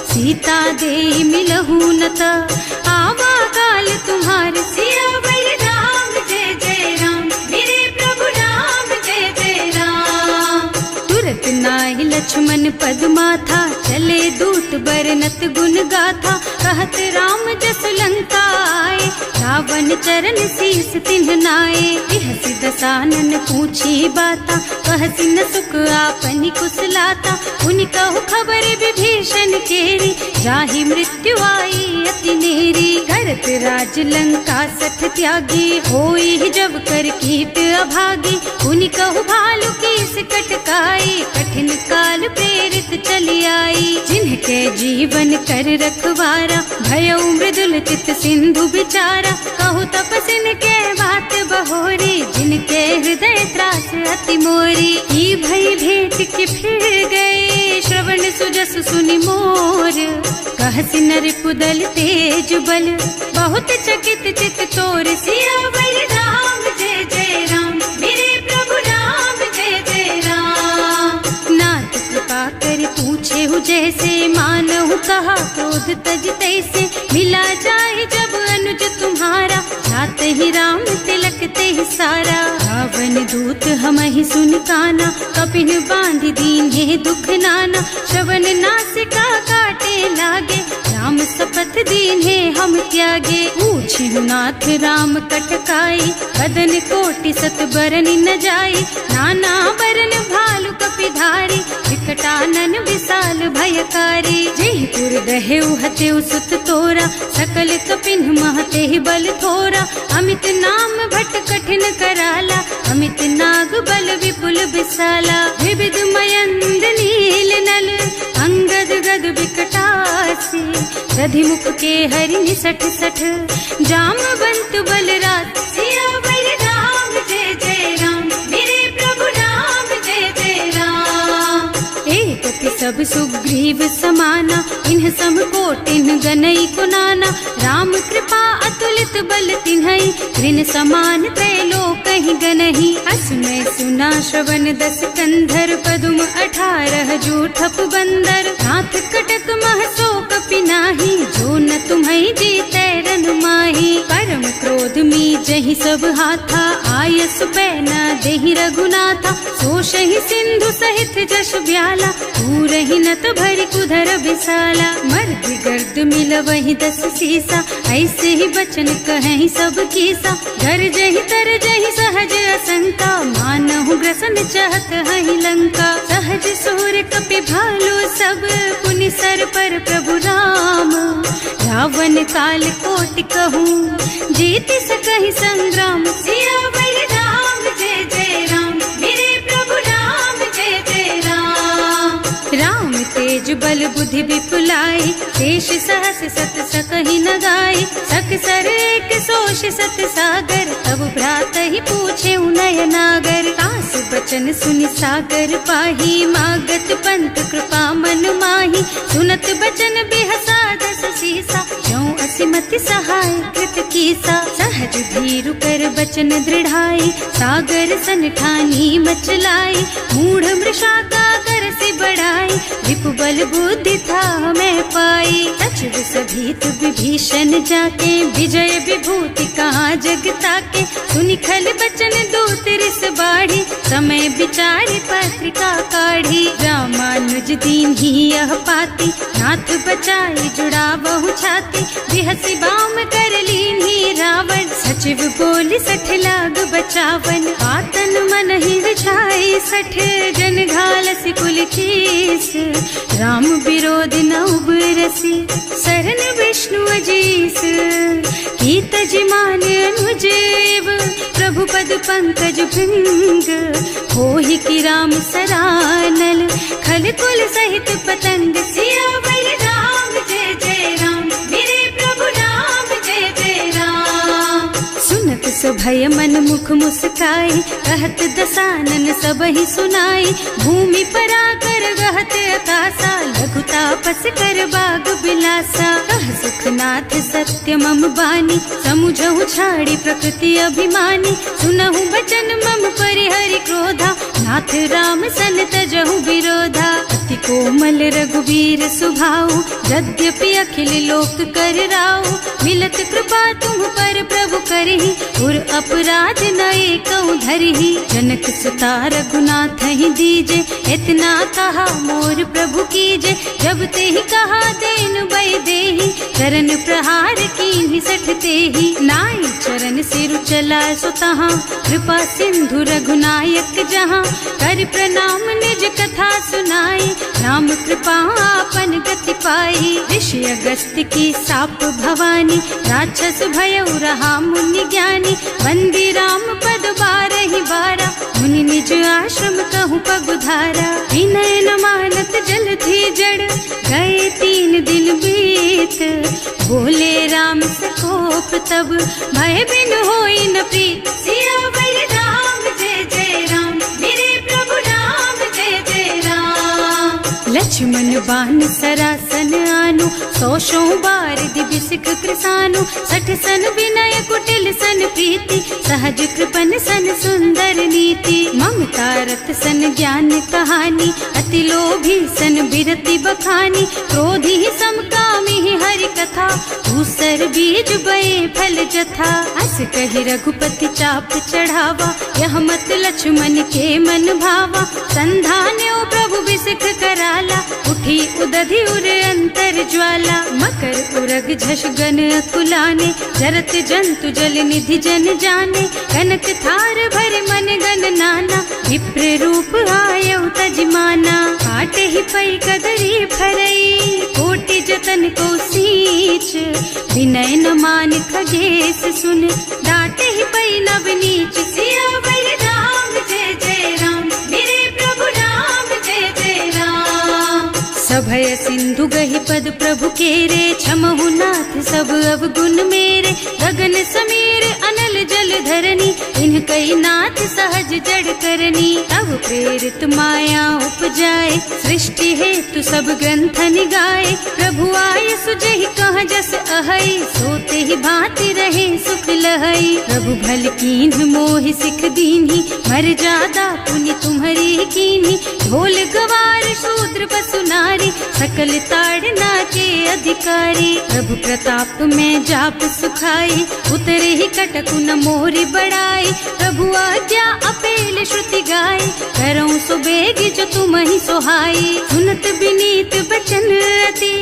Speaker 1: सीता दे मिलहु न त, आवा काल तुम्हार। सियावर राम जय जय राम, मेरे प्रभु राम जय जय राम। तुरत नाहि लक्ष्मण पद माथा, चले दूत बरनत गुण गाथा। कहत राम जस लंका आए, रावण चरण शीस तिन्ह नाए। बिहसि दसानन पूछी बाता, कहसि न सुख आपनि कुशलाता। उनि कहु खबर विभीषण केरी, जाहि मृत्यु आई अति नेरी। करत राज लंका सठ त्यागी, होई जब कर कीट अभागी। उनि कहु भालु कीस कटकाई, कठिन काल प्रेरित चली आई। जिनके जीवन कर रखवारा, भयउ मृदुल चित सिंधु बिचारा। कहु तपसिन के बात बहोरी, जिनके हृदय त्रास अति मोरी। ई भई भेंट के फिर गए, श्रवण सुजस सुनि मोर। कहसि नरिपुदल तेज बल, बहुत चकित चित तोर। सियावर राम जय जय राम, मेरे प्रभु राम जय जय राम। नाथ कृपा कर पूछे हु जैसे, मानहु कहा क्रोध तज तैसे। मिला जाए जब अनुज तुम्हारा, जात ही राम तिलक ते ही सारा। रावण दूत हमहि सुन काना, कपिन बांध दीन्हे दुख नाना। श्रवण नासिका काटे लागे, राम शपथ दीन्हे हम त्यागे। पूछिहु नाथ राम कटकाई, बदन कोटि सत बरन न जाई। नाना बरन भालु कपिधारी, विकटानन विशाल भयकारी। जयपुर दहेउ हतेउ सुत तोरा, सकल कपिन महते ही बल थोरा। अमित नाम भट कठिन कराला, अमित नाग बल विपुल विशाला। विविध मयंद नील नल, अंगद गद विकटासी। दधि मुख के हरि निसठ सठ, जामवंत बलराज। सियावर राम जय जय राम, मेरे प्रभु राम जय जय राम। एक सब सुग्रीव समाना, इन्ह सम कोटिन गनई को नाना। राम कृपा अतुलित बल तिन्हई, ऋण समान त्रैलोक ही गनहि। असुनै सुना श्रवण दस कंधर, पदुम 18 जूठप बंदर। नाथ कटक मह सो कपि नाही, जो न तुम्है जीतै रन माही। परम क्रोध मी जहि सब हाथा, आयस बैना देहि रघुनाथा। सोषहि सिंधु सहित जश ब्याला, पूरहि नत भरि कुधर विशाला। मर्द गर्द मिलवहि 10 सीसा, ऐसे ही बचन कहें सब कीसा। घर जहि तर जहि सहज असंका, मानहु ग्रसन चाहत हहि लंका। सहज सूर कपि भालु सब, पुनि सर पर प्रभु राम। रावण काल कोटि कहूँ, जीति सकहि संग्राम। सियावर राम जय जय राम, मेरे प्रभु राम जय जय राम। राम तेज बल बुद्धि विपुलाई, शेष सहस सत सकहि न गाई। सकसर एक सोष सत सागर, तब भ्रात ही पूछे उनय नागर। कास बचन सुनि सागर पाही, मागत पंत कृपा मन माही। सुनत बचन बिहसा 10 सीसा, ज्यों असिमति सहाय कृत कीसा। सहज धीरु कर बचन दृढ़ाई, सागर सन ठानी मचलाई। मूढ़ मृषा का कर से बढ़ाई, विपु बल बुद्धि था मैं पाई। सचिव सभीत विभीषण जाके, विजय विभूति कहाँ जगता के। सुनि खल बचन दूत रिस बाढ़ी, समय विचारी पत्रिका काढ़ी। रामानुज दीन ही यह पाती, नाथ बचाई जुड़ा बहु छाती। बिहसि बाम कर लीन्ही रावण, सचिव बोली 60 लाग बचावन। आतन मन ही विछाई 60, जन घालसि कुल कीस। राम विरोध न उबरसी, शरण विष्णु अजीस। कीत जिमान अनुजेव, प्रभु पद पंकज भृंग। होहि की राम सरानल, खल कुल सहित पतंग। सियावर राम जय जय राम, मेरे प्रभु राम जय जय सो भय मन मुख मुस्काई, कहत दसानन सब ही सुनाई। भूमि पर आकर गहत आकाशा, लघु तापस कर बाग बिलासा। कह सुखनाथ सत्य मम बानी, समुझहु छाड़ी प्रकृति अभिमानी। सुनहु बचन मम परिहरि क्रोधा, नाथ राम सन तजहु विरोधा। अति कोमल रघुवीर सुभाऊ, यद्यपि अखिल लोक कर राऊ। मिलत कृपा तुम पर प्रभु करहि, उर अपराध न एकउ धरहि। जनक सुता रघुनाथ ही दीजे, इतना कहा मोर प्रभु कीजे। जब ते ही कहा देन बय देहि, चरण प्रहार कीन्हि सठ तेहि। नाई चरण सिरु चला सुतहा, कृपा सिंधु रघुनायक जहाँ। कर प्रणाम निज कथा सुनाई, राम कृपा आपन गति पाई। ऋषि अगस्त्य की साप भवानी, राक्षस भयउ रहा मुनि ज्ञानी। वंदी राम पद बारहि बारा, मुनि निज आश्रम कहूँ पगुधारा। विनय न मानत जलधि जड़, गए 3 दिन बीत। बोले राम सकोप तब, भय बिन होई न प्रीत। सियावर राम जय जय राम, मेरे प्रभु राम जय जय राम। लक्ष्मण बान सरासन आनु, 100 बार दिव्य सिख कृसानु। 60 सन विनय कुटिल सन प्रीति, सहज कृपन सन सुंदर नीति। ममता रत सन ज्ञान कहानी, अति लोभी सन बिरति बखानी। क्रोधी समकामी हरि कथा, दूसर बीज बये फल जथा। अस कहि रघुपति चाप चढ़ावा, यह मत लक्ष्मण के मन भावा। संधान्यो प्रभु बिसिख कराला, उठी उदधि उर अंतर ज्वाला। मकर उरग झष गन अकुलाने, जरत जंतु जल निधि जन जाने। कनक थार भर मन गन नाना, विप्र रूप आयउ तजमाना। काटे ही पै कदरी फरई, कोटि जतन को सींच। विनय न मान खगेश सुन, डांटे ही पै नव नीच। सियावर राम जय जय राम, मेरे प्रभु राम जय जय राम। सभय सिंधु गहि पद प्रभु केरे, क्षमहु नाथ सब अवगुण मेरे। गगन समीर अनल जल धरनी, इन्ह कई नाथ सहज जड़ करनी। तब प्रेरित माया उपजाए, सृष्टि हेतु सब ग्रंथन गाए। प्रभु आय सुजहि कह जस अहै, सोते ही भांति रहे सुख लहै। प्रभु भल कीन्ह मोहि सिख दीन्ही, मर जादा पुनि तुम्हरी कीन्ही। ढोल गवार शूद्र पशु नारी, सकल ताड़ना के अधिकारी। प्रभु प्रताप में जाप सुखाई, उतरे ही कटकु न मोरी बड़ाई। प्रभु आज्ञा अपेल श्रुति गाय, करऊं सुबेग जो तुम ही सोहाई। सुनत विनीत बचन अति,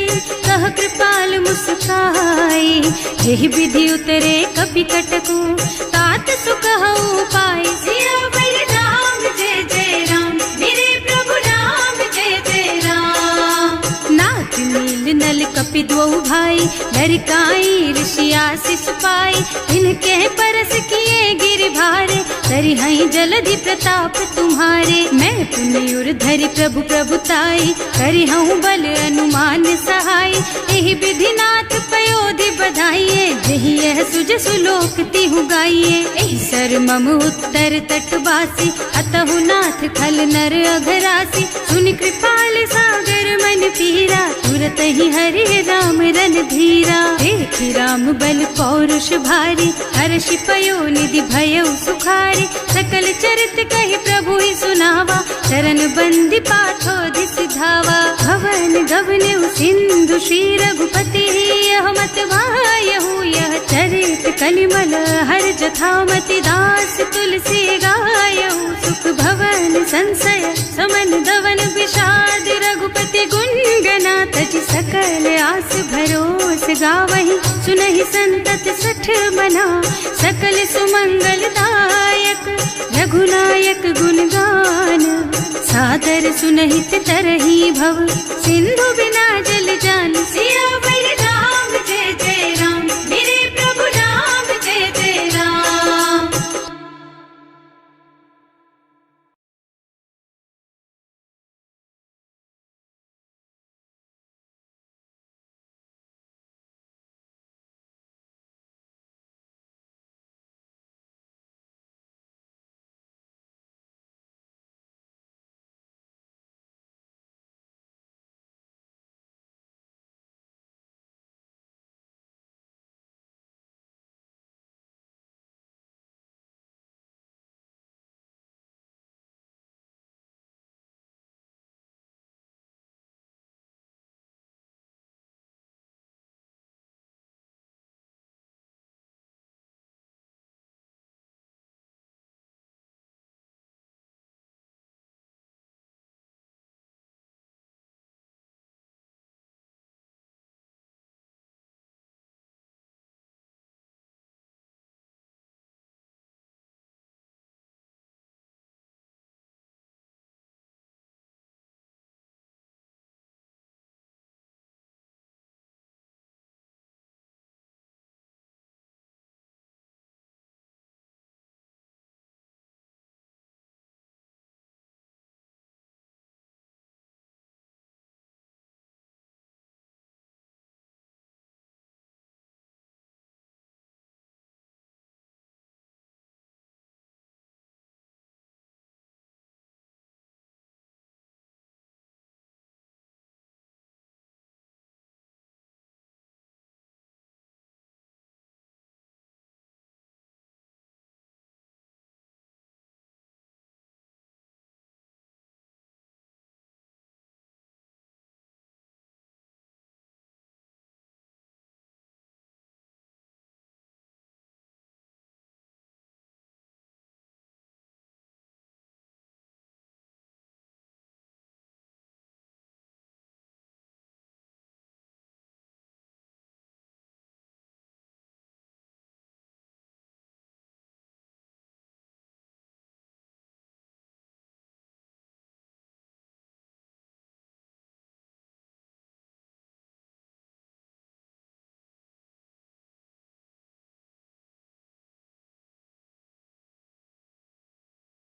Speaker 1: कह कृपाल मुस्काई। यही विधि उतरे कपि कटकु, तात सुकहु पाई। सियावर राम जय जय राम, मेरे प्रभु राम जय जय राम। नाथ नील नल कपि द्वौ भाई, लरिकाई ऋषि आशीष पाई। इनके परस किए गिर भारे, तरि हई जलधि प्रताप तुम्हारे। मैं पुनि उर धरि प्रभु प्रभुताई, करि हूँ बल अनुमान सहाय। एहि विधि नाथ पयोधि बधाइए, जहि यह सुज सुलोक तिहु गाइए। एहि सर मम उत्तर तटवासी, अतहु नाथ खल नर अघरासी। सुनि कृपाल सागर मन पीरा, तुरत ही हरि राम रन धीरा। देखि राम बल पौरुष भारी, हर्षि पयो निधि भयउ सुखारी। सकल चरित कहि प्रभु ही सुनावा, चरण बंदी पाथोधि सिधावा। भवन गवनेउ सिंधु श्री रघुपति, यह मत वायहु यह चरित कलिमल हर जथामति। दास तुलसी गायहु, सुख भवन संशय समन दवन विषाद। रघुपति गुणगना तजि सकल आस भरोस गावहि। सुनहि संतत सठ मना, सकल सुमंगल दायक। रघुनायक गुणगान, सादर सुनहित तरहि भव। सिंधु बिना जल जान, सियावर